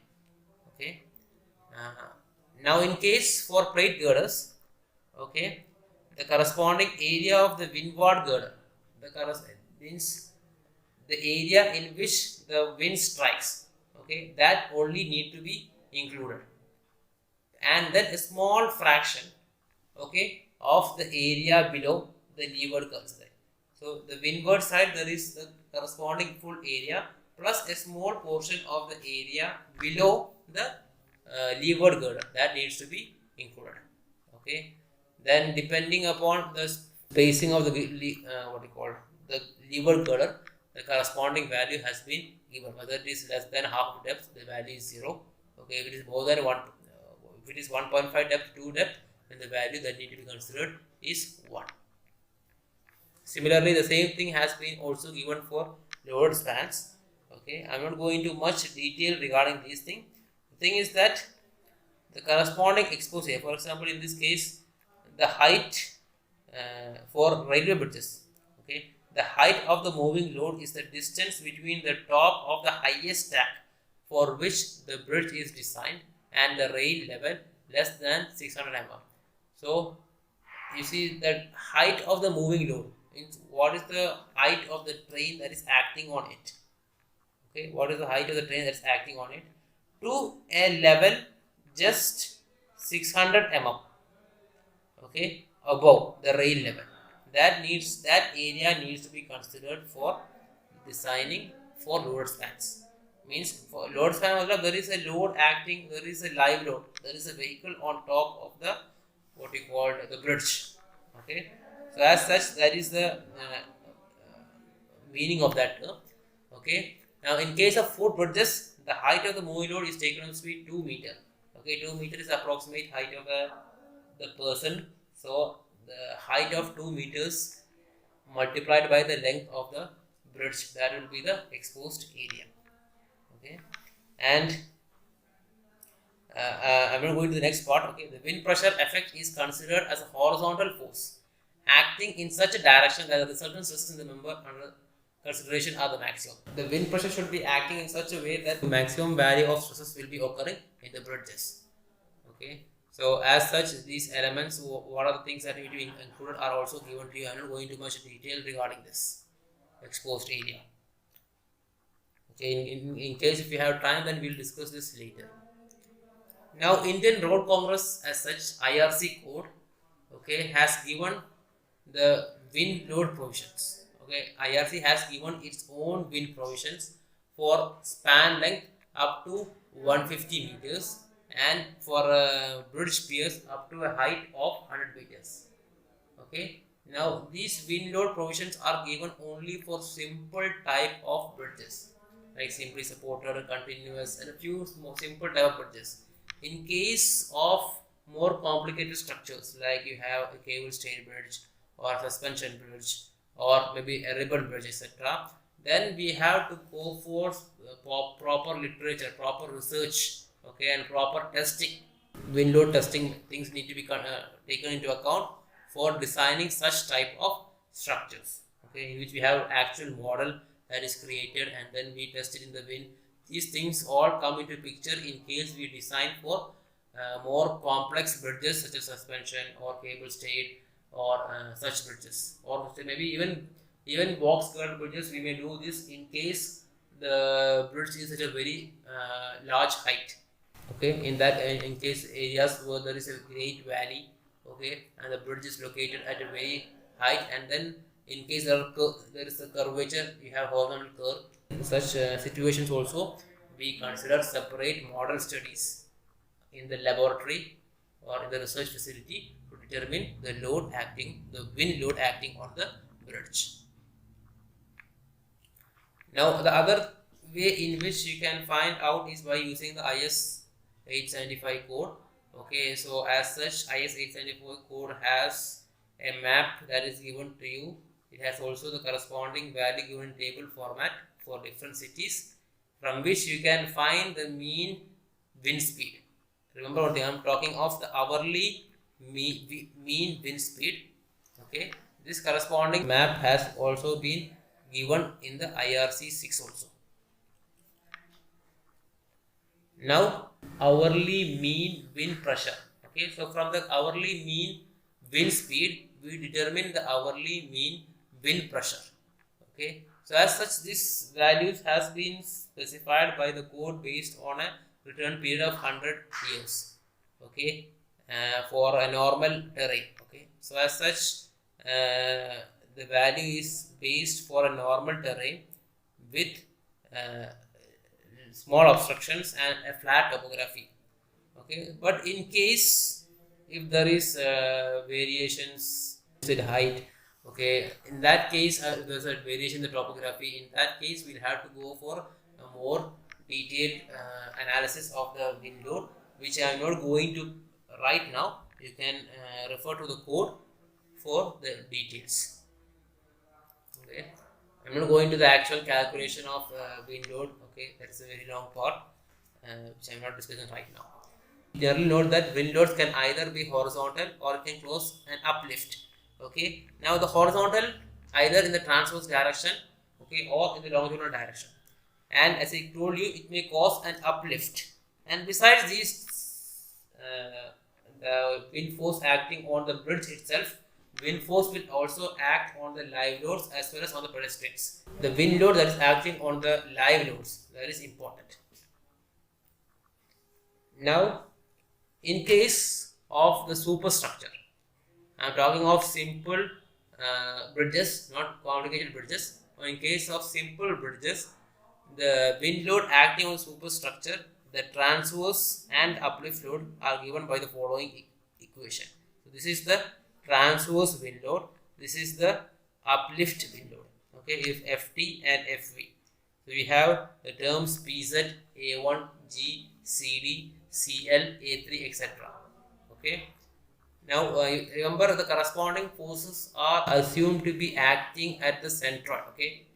Okay. Now in case for plate girders, okay, the corresponding area of the windward girder, means the area in which the wind strikes, okay, that only need to be included. and then a small fraction, okay, of the area below the leeward curve side. So the windward side, there is the corresponding full area plus a small portion of the area below the leeward girder that needs to be included. Okay, then depending upon the spacing of the what you call the leeward girder, the corresponding value has been given. Whether it is less than half depth, the value is 0. Okay, if it is more than 1, if it is 1.5 depth, 2 depth, then the value that need to be considered is 1. Similarly, the same thing has been also given for load spans. Okay, I'm not going into much detail regarding these things. The thing is that the corresponding exposed area, for example, in this case, the height for railway bridges, okay, the height of the moving load is the distance between the top of the highest stack for which the bridge is designed and the rail level less than 600 mm. So, you see that height of the moving load means what is the height of the train that is acting on it. Okay, what is the height of the train that is acting on it to a level just 600 mm, okay, above the rail level. That area needs to be considered for designing for load spans. Means for load span, there is a load acting, there is a live load, there is a vehicle on top of the what you call the bridge. Okay, so as such, that is the meaning of that term. Okay, now in case of footbridges, the height of the moving load is taken to be 2 meter. Okay, 2 meter is approximate height of the person. So the height of 2 meters multiplied by the length of the bridge, that will be the exposed area. Okay, and I'm going to go into the next part. Okay, the wind pressure effect is considered as a horizontal force acting in such a direction that the resultant stresses in the member under consideration are the maximum. The wind pressure should be acting in such a way that the maximum value of stresses will be occurring in the bridges. Okay, so as such, these elements, what are the things that need to be included, are also given to you. I'm not going into much detail regarding this exposed area. Okay, in case if you have time, then we'll discuss this later. Now, Indian Road Congress as such, IRC code, okay, has given the wind load provisions. Okay, IRC has given its own wind provisions for span length up to 150 meters and for bridge piers up to a height of 100 meters. Okay, now these wind load provisions are given only for simple type of bridges like simply supported, continuous, and a few more simple type of bridges. In case of more complicated structures like you have a cable stayed bridge or suspension bridge or maybe a ribbon bridge, etc., then we have to go for proper literature, proper research, okay, and proper testing. Wind load testing things need to be taken into account for designing such type of structures, okay, in which we have actual model that is created and then we test it in the wind. These things all come into picture in case we design for more complex bridges such as suspension or cable stayed or such bridges, or maybe even box girder bridges. We may do this in case the bridge is at a very large height. Okay, in that in case areas where there is a great valley, okay, and the bridge is located at a very height, and then in case there is a curvature, you have horizontal curve. In such situations also, we consider separate model studies in the laboratory or in the research facility to determine the load acting, the wind load acting on the bridge. Now, the other way in which you can find out is by using the IS 875 code. Okay, so as such, IS 874 code has a map that is given to you. It has also the corresponding value given table format for different cities, from which you can find the mean wind speed. Remember what I am talking of, the hourly mean wind speed. Okay, this corresponding map has also been given in the IRC 6 also. Now, hourly mean wind pressure. Okay, so from the hourly mean wind speed, we determine the hourly mean wind pressure. Okay, so as such, this values has been specified by the code based on a return period of 100 years. okay, for a normal terrain. Okay, so as such, the value is based for a normal terrain with uh, small obstructions and a flat topography. Okay, but in case if there is variations in height, okay, in that case there's a variation in the topography. In that case, we'll have to go for a more detailed analysis of the wind load, which I am not going to right now. You can refer to the code for the details. Okay, I'm not going to the actual calculation of wind load. Okay, that's a very long part, which I'm not discussing right now. Generally note that wind loads can either be horizontal or can cause an uplift. Okay, now the horizontal either in the transverse direction, okay, or in the longitudinal direction, and as I told you, it may cause an uplift. And besides these, the wind force acting on the bridge itself, wind force will also act on the live loads as well as on the pedestrians. The wind load that is acting on the live loads, that is important. Now, in case of the superstructure, I am talking of simple bridges, not complicated bridges. In case of simple bridges, the wind load acting on superstructure, the transverse and uplift load are given by the following equation. So this is the transverse wind load. This is the uplift wind load. Okay, if Ft and Fv. So we have the terms Pz, A1, G, Cd, Cl, A3, etc. Okay. Now remember the corresponding forces are assumed to be acting at the centroid. Okay.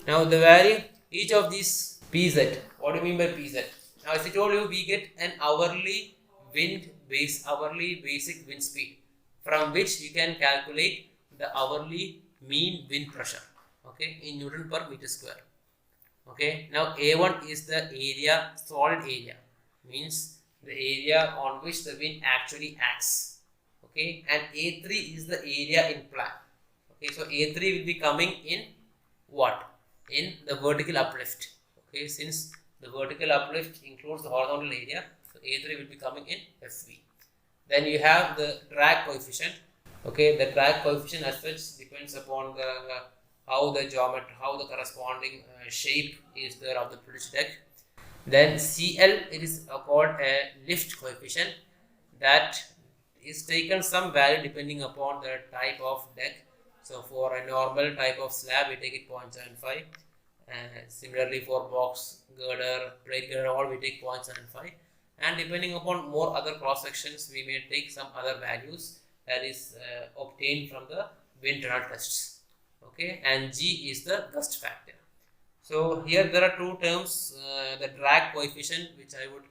Now the value each of these Pz. What do you mean by Pz? Now as I told you, we get an hourly basic wind speed, from which you can calculate the hourly mean wind pressure. Okay, in Newton per meter square. Okay. Now A1 is the area, solid area, means the area on which the wind actually acts. Okay, and A3 is the area in plan. Okay, so A3 will be coming in what? In the vertical uplift. Okay, since the vertical uplift includes the horizontal area, so A3 will be coming in Fv. Then you have the drag coefficient. Okay, the drag coefficient as such depends upon the how the geometry, how the corresponding shape is there of the bridge deck. Then Cl, it is called a lift coefficient, that is taken some value depending upon the type of deck. So for a normal type of slab, we take it 0.75. Similarly for box girder, plate girder, all we take 0.75. And depending upon more other cross sections, we may take some other values that is obtained from the wind tunnel tests. Okay, and G is the gust factor. So here there are two terms, the drag coefficient, which I would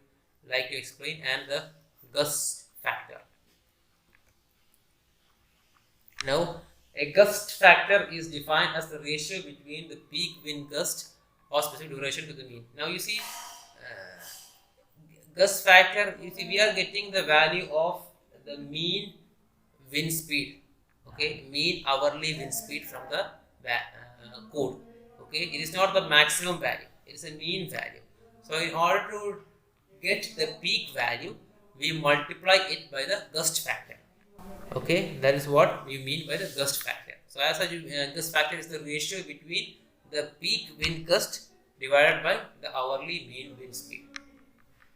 like to explain, and the gust factor. Now, a gust factor is defined as the ratio between the peak wind gust or specific duration to the mean. Now you see, gust factor, you see, we are getting the value of the mean wind speed. Okay, mean hourly wind speed from the code. Okay, it is not the maximum value, it is a mean value. So in order to get the peak value, we multiply it by the gust factor. Okay, that is what we mean by the gust factor. So as such, gust factor is the ratio between the peak wind gust divided by the hourly mean wind speed.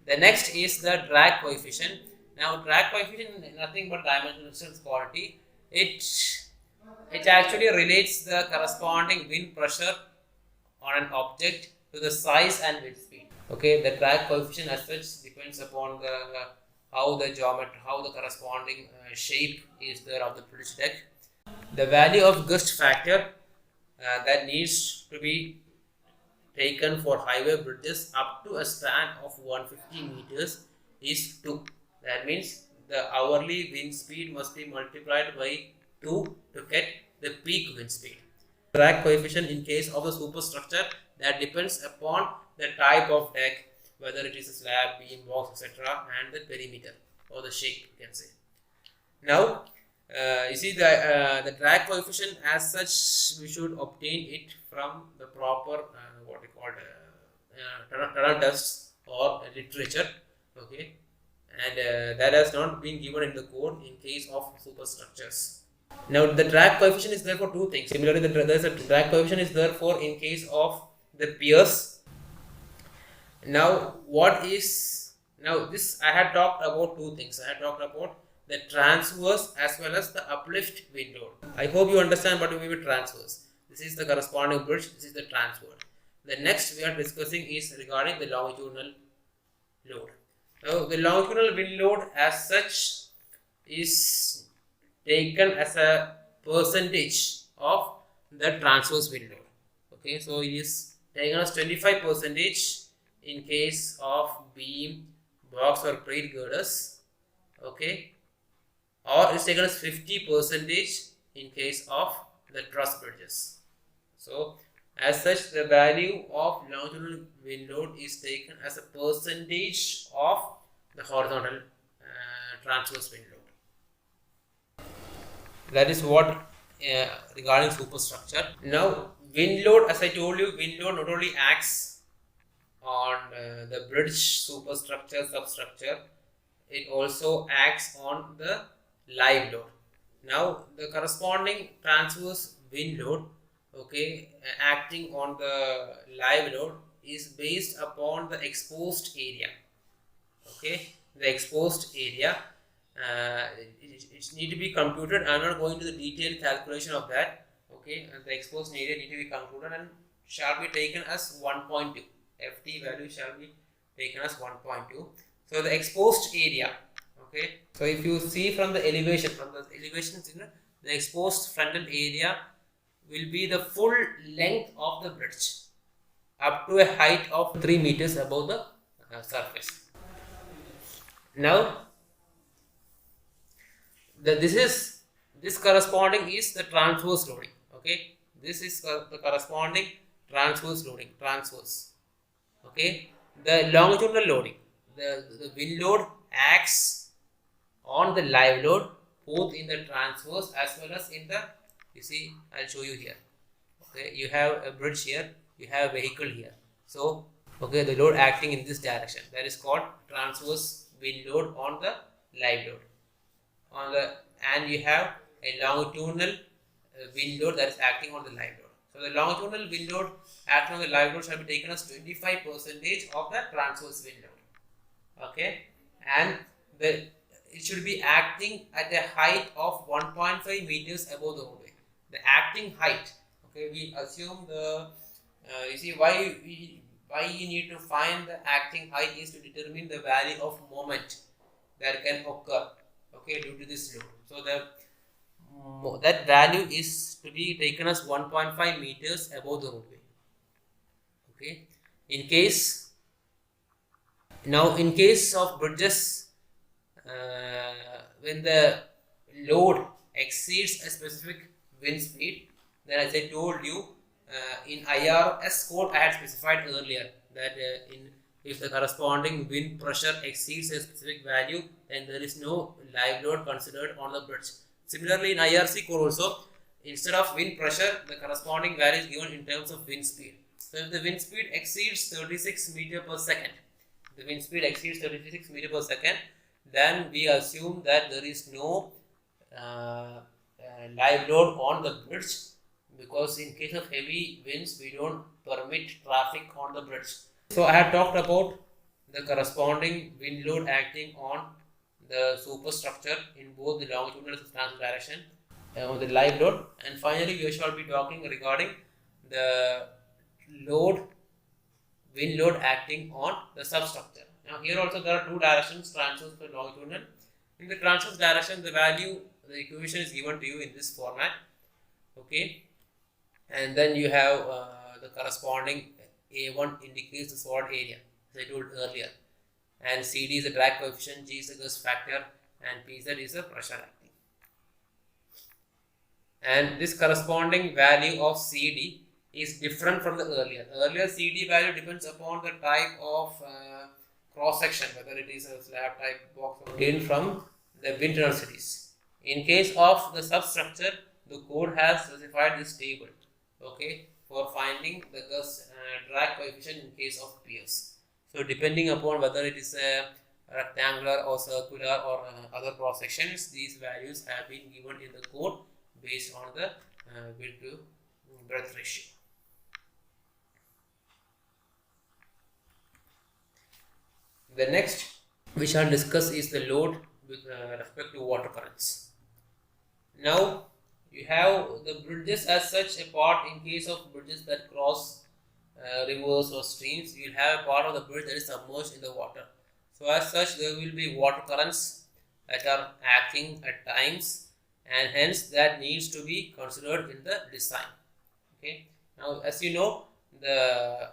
The next is the drag coefficient. Now drag coefficient is nothing but dimensional quantity. It actually relates the corresponding wind pressure on an object to the size and wind speed. Okay, the drag coefficient as such depends upon the how the geometry, how the corresponding shape is there of the bridge deck. The value of gust factor that needs to be taken for highway bridges up to a span of 150 meters is 2. That means the hourly wind speed must be multiplied by 2 to get the peak wind speed. Drag coefficient in case of the superstructure, that depends upon the type of deck, whether it is a slab, beam, box, etc., and the perimeter or the shape, you can say. Now, you see the drag coefficient as such, we should obtain it from the proper what we call tunnel tests or literature. Okay, and that has not been given in the code in case of superstructures. Now the drag coefficient is there for two things. Similarly, there's a drag coefficient is there for in case of the piers. Now this I had talked about two things. I had talked about the transverse as well as the uplift wind load. I hope you understand what we mean by transverse. This is the corresponding bridge. This is the transverse. The next we are discussing is regarding the longitudinal load. Now the longitudinal wind load as such is taken as a percentage of the transverse wind load. Okay, so it is taken as 25% in case of beam, box or plate girders. Okay, or it's taken as 50% in case of the truss bridges. So as such, the value of longitudinal wind load is taken as a percentage of the horizontal transverse wind load. That is what regarding superstructure. Now wind load, as I told you, wind load not only acts on the bridge superstructure, substructure, it also acts on the live load. Now the corresponding transverse wind load, okay, acting on the live load is based upon the exposed area. Okay, the exposed area, it need to be computed. I am not going to the detailed calculation of that. Okay, and the exposed area need to be computed and shall be taken as 1.2. FT value shall be taken as 1.2. So the exposed area. Okay, so if you see from the elevation, the exposed frontal area will be the full length of the bridge up to a height of 3 meters above the surface. Now this corresponding is the transverse loading. Okay, this is the corresponding transverse loading, transverse. Okay, the longitudinal loading, the wind load acts on the live load both in the transverse as well as in the, you see, I'll show you here. Okay, you have a bridge here, you have a vehicle here. So okay, the load acting in this direction, that is called transverse wind load on the live load. And you have a longitudinal wind load that is acting on the live load. So the longitudinal wind load acting on the live load shall be taken as 25% of the transverse wind load. Okay, and it should be acting at a height of 1.5 meters above the roadway. The acting height. Okay, we assume the you see why you need to find the acting height is to determine the value of moment that can occur. Okay, due to this load. So that value is to be taken as 1.5 meters above the roadway. Okay, in case of bridges, when the load exceeds a specific wind speed, then as I told you, in IRS code I had specified earlier that if the corresponding wind pressure exceeds a specific value, then there is no live load considered on the bridge. Similarly, in IRC code also, instead of wind pressure, the corresponding value is given in terms of wind speed. So if the wind speed exceeds 36 meter per second, then we assume that there is no live load on the bridge, because in case of heavy winds we don't permit traffic on the bridge. So I have talked about the corresponding wind load acting on the superstructure in both the longitudinal and transverse direction on the live load, and finally we shall be talking regarding the wind load acting on the substructure. Now here also there are two directions, transverse and longitudinal. In the transverse direction, the equation is given to you in this format. Okay, and then you have the corresponding A1 indicates the solid area, as I told earlier, and CD is the drag coefficient, G is the gust factor, and PZ is the pressure acting. And this corresponding value of CD is different from the earlier. Earlier CD value depends upon the type of cross section, whether it is a slab type box obtained from the wind tunnel. In case of the substructure, the code has specified this table, okay, for finding the gust drag coefficient in case of piers. So depending upon whether it is a rectangular or circular or other cross sections, these values have been given in the code based on the width to breadth ratio. The next we shall discuss is the load with respect to water currents. Now you have the bridges as such. A part in case of bridges that cross rivers or streams, you will have a part of the bridge that is submerged in the water. So as such, there will be water currents that are acting at times, and hence that needs to be considered in the design. Okay. Now, as you know, the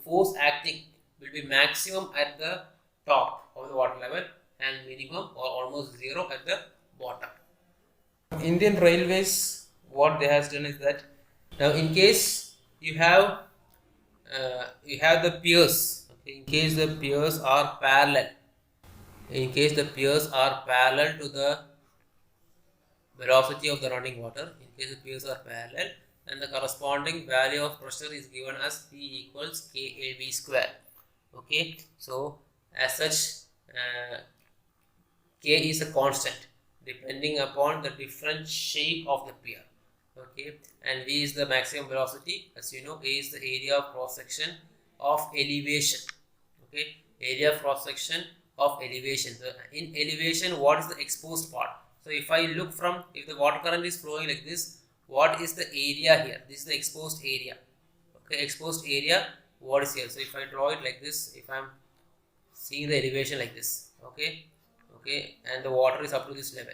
force acting will be maximum at the top of the water level and minimum or almost zero at the bottom. Indian Railways, what they has done is that now in case you have the piers, okay, in case the piers are parallel, to the velocity of the running water, in case the piers are parallel, and the corresponding value of pressure is given as P equals KAV square. Okay, so as such, K is a constant depending upon the different shape of the pier. Okay, and V is the maximum velocity. As you know, A is the area of cross section of elevation. Okay, area of cross section of elevation. So in elevation, what is the exposed part? So if I look from, if the water current is flowing like this, what is the area here? This is the exposed area. Okay, exposed area, what is here? So if I draw it like this, if I am seeing the elevation like this, okay, and the water is up to this level,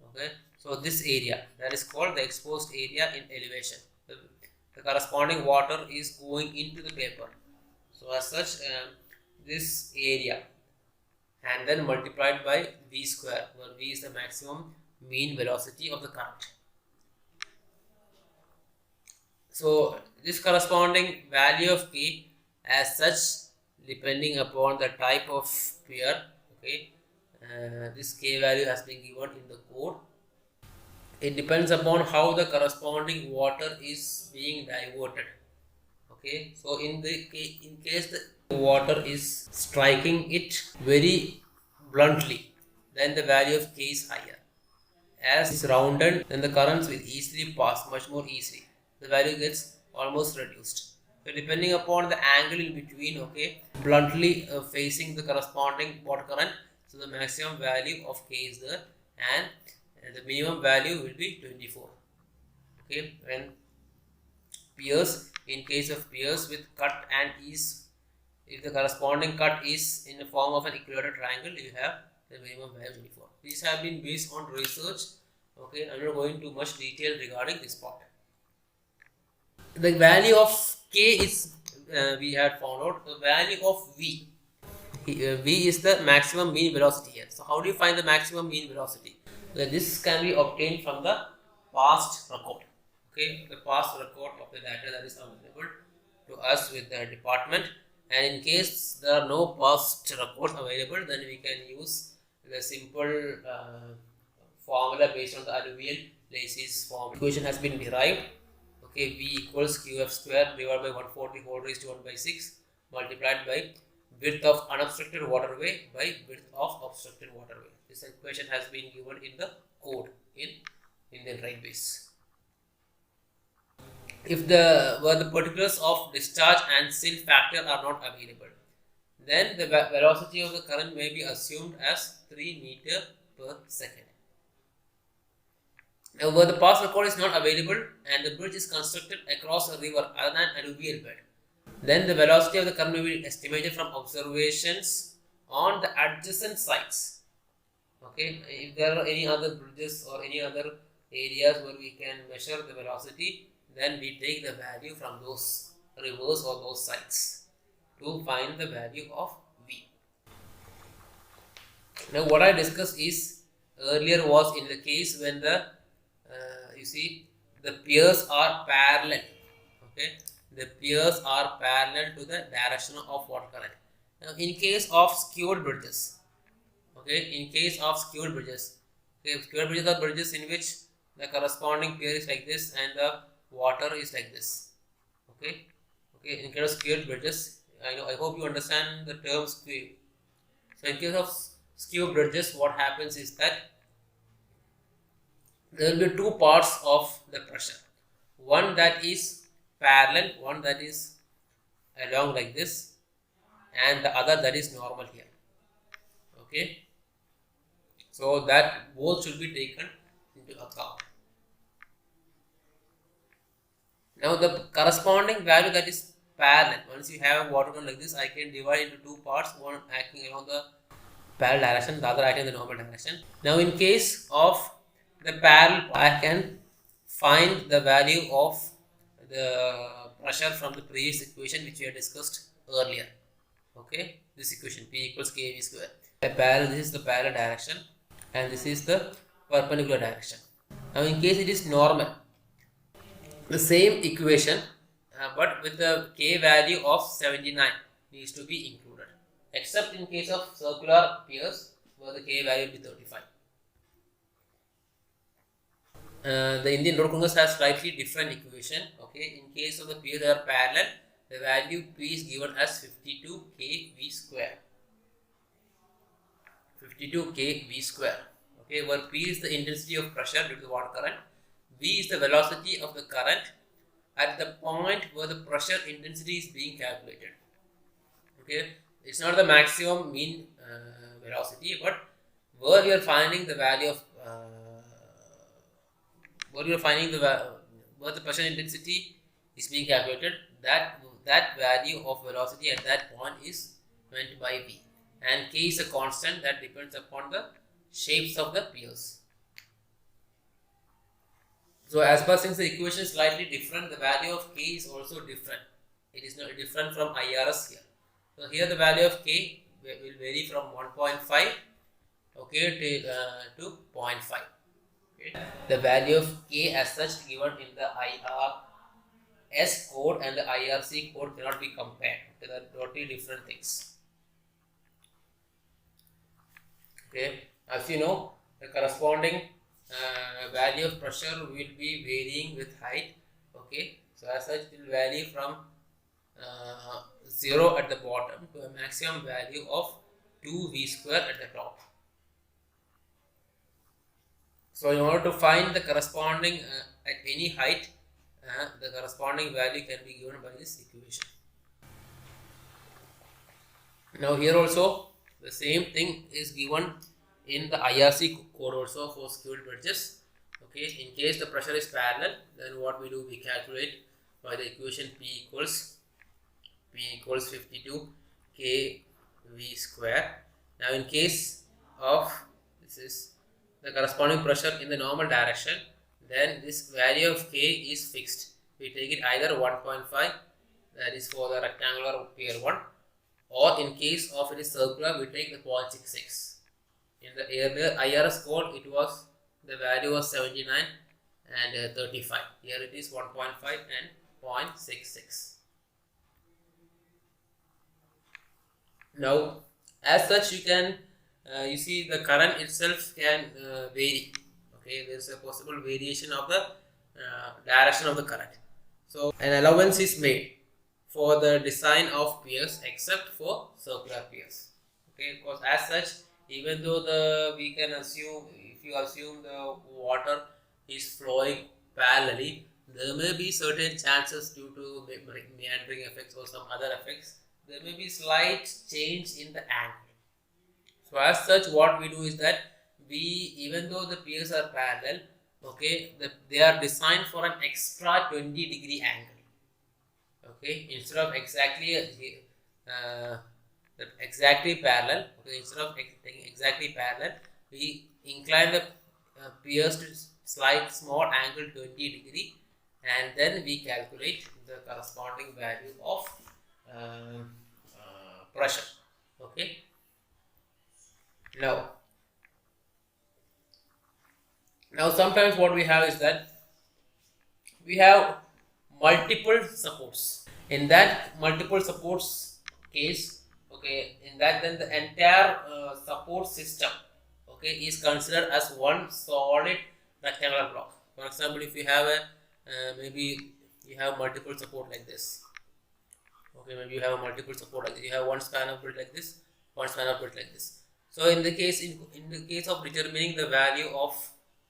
okay, so this area, that is called the exposed area in elevation. The corresponding water is going into the paper. So as such, this area, and then multiplied by V square, where V is the maximum mean velocity of the current. So this corresponding value of K as such, depending upon the type of pier, okay, this K value has been given in the code. It depends upon how the corresponding water is being diverted. Okay, so in case the water is striking it very bluntly, then the value of K is higher. As it's rounded, then the currents will easily pass much more easily. The value gets almost reduced. So depending upon the angle in between, okay, bluntly facing the corresponding water current, so the maximum value of K is there, and the minimum value will be 24. Okay, when piers, in case of piers with cut and ease, if the corresponding cut is in the form of an equilateral triangle, you have the minimum value 24. These have been based on research. Okay, I'm not going into much detail regarding this part. The value of K is, we had found out the value of V. V is the maximum mean velocity here. So how do you find the maximum mean velocity? So this can be obtained from the past record. Okay, the past record of the data that is available to us with the department, and in case there are no past records available, then we can use the simple formula based on the alluvial glacis form. Equation has been derived. Okay, V equals QF square divided by 140 whole raised to 1 by 6 multiplied by width of unobstructed waterway by width of obstructed waterway. This equation has been given in the code in Indian Railways. If the particulars of discharge and sill factor are not available, then the velocity of the current may be assumed as 3 meters per second. Now, where the past record is not available and the bridge is constructed across a river other than alluvial bed, then the velocity of the current may be estimated from observations on the adjacent sites. Okay, if there are any other bridges or any other areas where we can measure the velocity, then we take the value from those rivers or those sites to find the value of V. Now, what I discussed is earlier was in the case when the you see the piers are parallel. Okay, the piers are parallel to the direction of water current. Now, in case of skewed bridges, okay, skewed bridges are bridges in which the corresponding pier is like this and the water is like this. Okay, in case of skewed bridges, I hope you understand the term skew. So in case of skew bridges, what happens is that there will be two parts of the pressure. One that is parallel, one that is along like this, and the other that is normal here. Okay, so that both should be taken into account. Now the corresponding value that is parallel, once you have a water gun like this, I can divide into two parts, one acting along the parallel direction, the other acting in the normal direction. Now in case of the parallel, I can find the value of the pressure from the previous equation which we had discussed earlier. Okay, this equation P equals kV square. This is the parallel direction and this is the perpendicular direction. Now in case it is normal, the same equation but with the k value of 79 needs to be included, except in case of circular piers where the k value will be 35. The Indian road congress has slightly different equation. Okay, in case of the piers that are parallel, the value P is given as 52 kV square. 52 kV square. Okay, where P is the intensity of pressure due to the water current, V is the velocity of the current at the point where the pressure intensity is being calculated. Okay, it's not the maximum mean velocity, but where we are finding the value of where the pressure intensity is being calculated, that value of velocity at that point is meant by V, and k is a constant that depends upon the shapes of the piers. So as per since the equation is slightly different, the value of k is also different. It is not different from IRS here. So here the value of k will vary from 1.5 okay to 0.5. Okay. The value of k as such given in the IRS code and the IRC code cannot be compared. They are totally different things. Okay, as you know, the corresponding value of pressure will be varying with height. Okay, so as such it will vary from 0 at the bottom to a maximum value of 2V square at the top. So in order to find the corresponding at any height, the corresponding value can be given by this equation. Now here also the same thing is given in the IRC code also for skewed bridges. Okay, in case the pressure is parallel, then what we do, we calculate by the equation P equals 52 kV square. Now in case of this is the corresponding pressure in the normal direction, then this value of k is fixed. We take it either 1.5, that is for the rectangular pier 1, or in case of it is circular, we take the 0.66. In the earlier IRS code, it was the value was 79 and 35. Here it is 1.5 and 0.66. Now, as such, you can you see the current itself can vary. Okay, there is a possible variation of the direction of the current. So an allowance is made for the design of piers except for circular piers. Okay, because as such, even though we can assume, if you assume the water is flowing parallelly, there may be certain chances due to meandering effects or some other effects. There may be slight change in the angle. So as such, what we do is that even though the piers are parallel, okay, they are designed for an extra 20-degree angle. Okay, instead of exactly parallel, okay, instead of exactly parallel, we incline the piers to slight small angle 20-degree, and then we calculate the corresponding value of pressure. Okay. Now sometimes what we have is that we have multiple supports. In that multiple supports case, okay, in that then the entire support system, okay, is considered as one solid rectangular block. For example, if you have maybe you have multiple support like this. Okay, maybe you have a multiple support like this. You have one spanner built like this, one spanner built like this. So in the case of determining the value of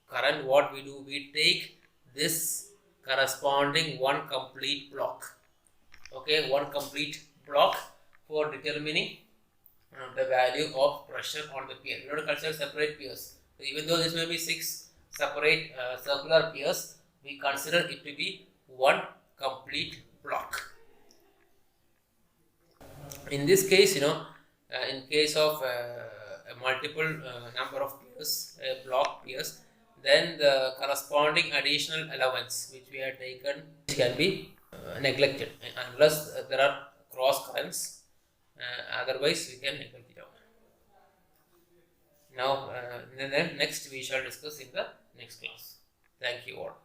current, what we do, we take this corresponding one complete block. Okay, one complete block for determining the value of pressure on the pier. We don't consider separate piers. So even though this may be 6 separate circular piers, we consider it to be one complete block. In this case, in case of a multiple number of piers, block piers, then the corresponding additional allowance which we have taken can be neglected unless there are cross currents. Otherwise, we can neglect it out. Now, then next we shall discuss in the next class. Thank you all.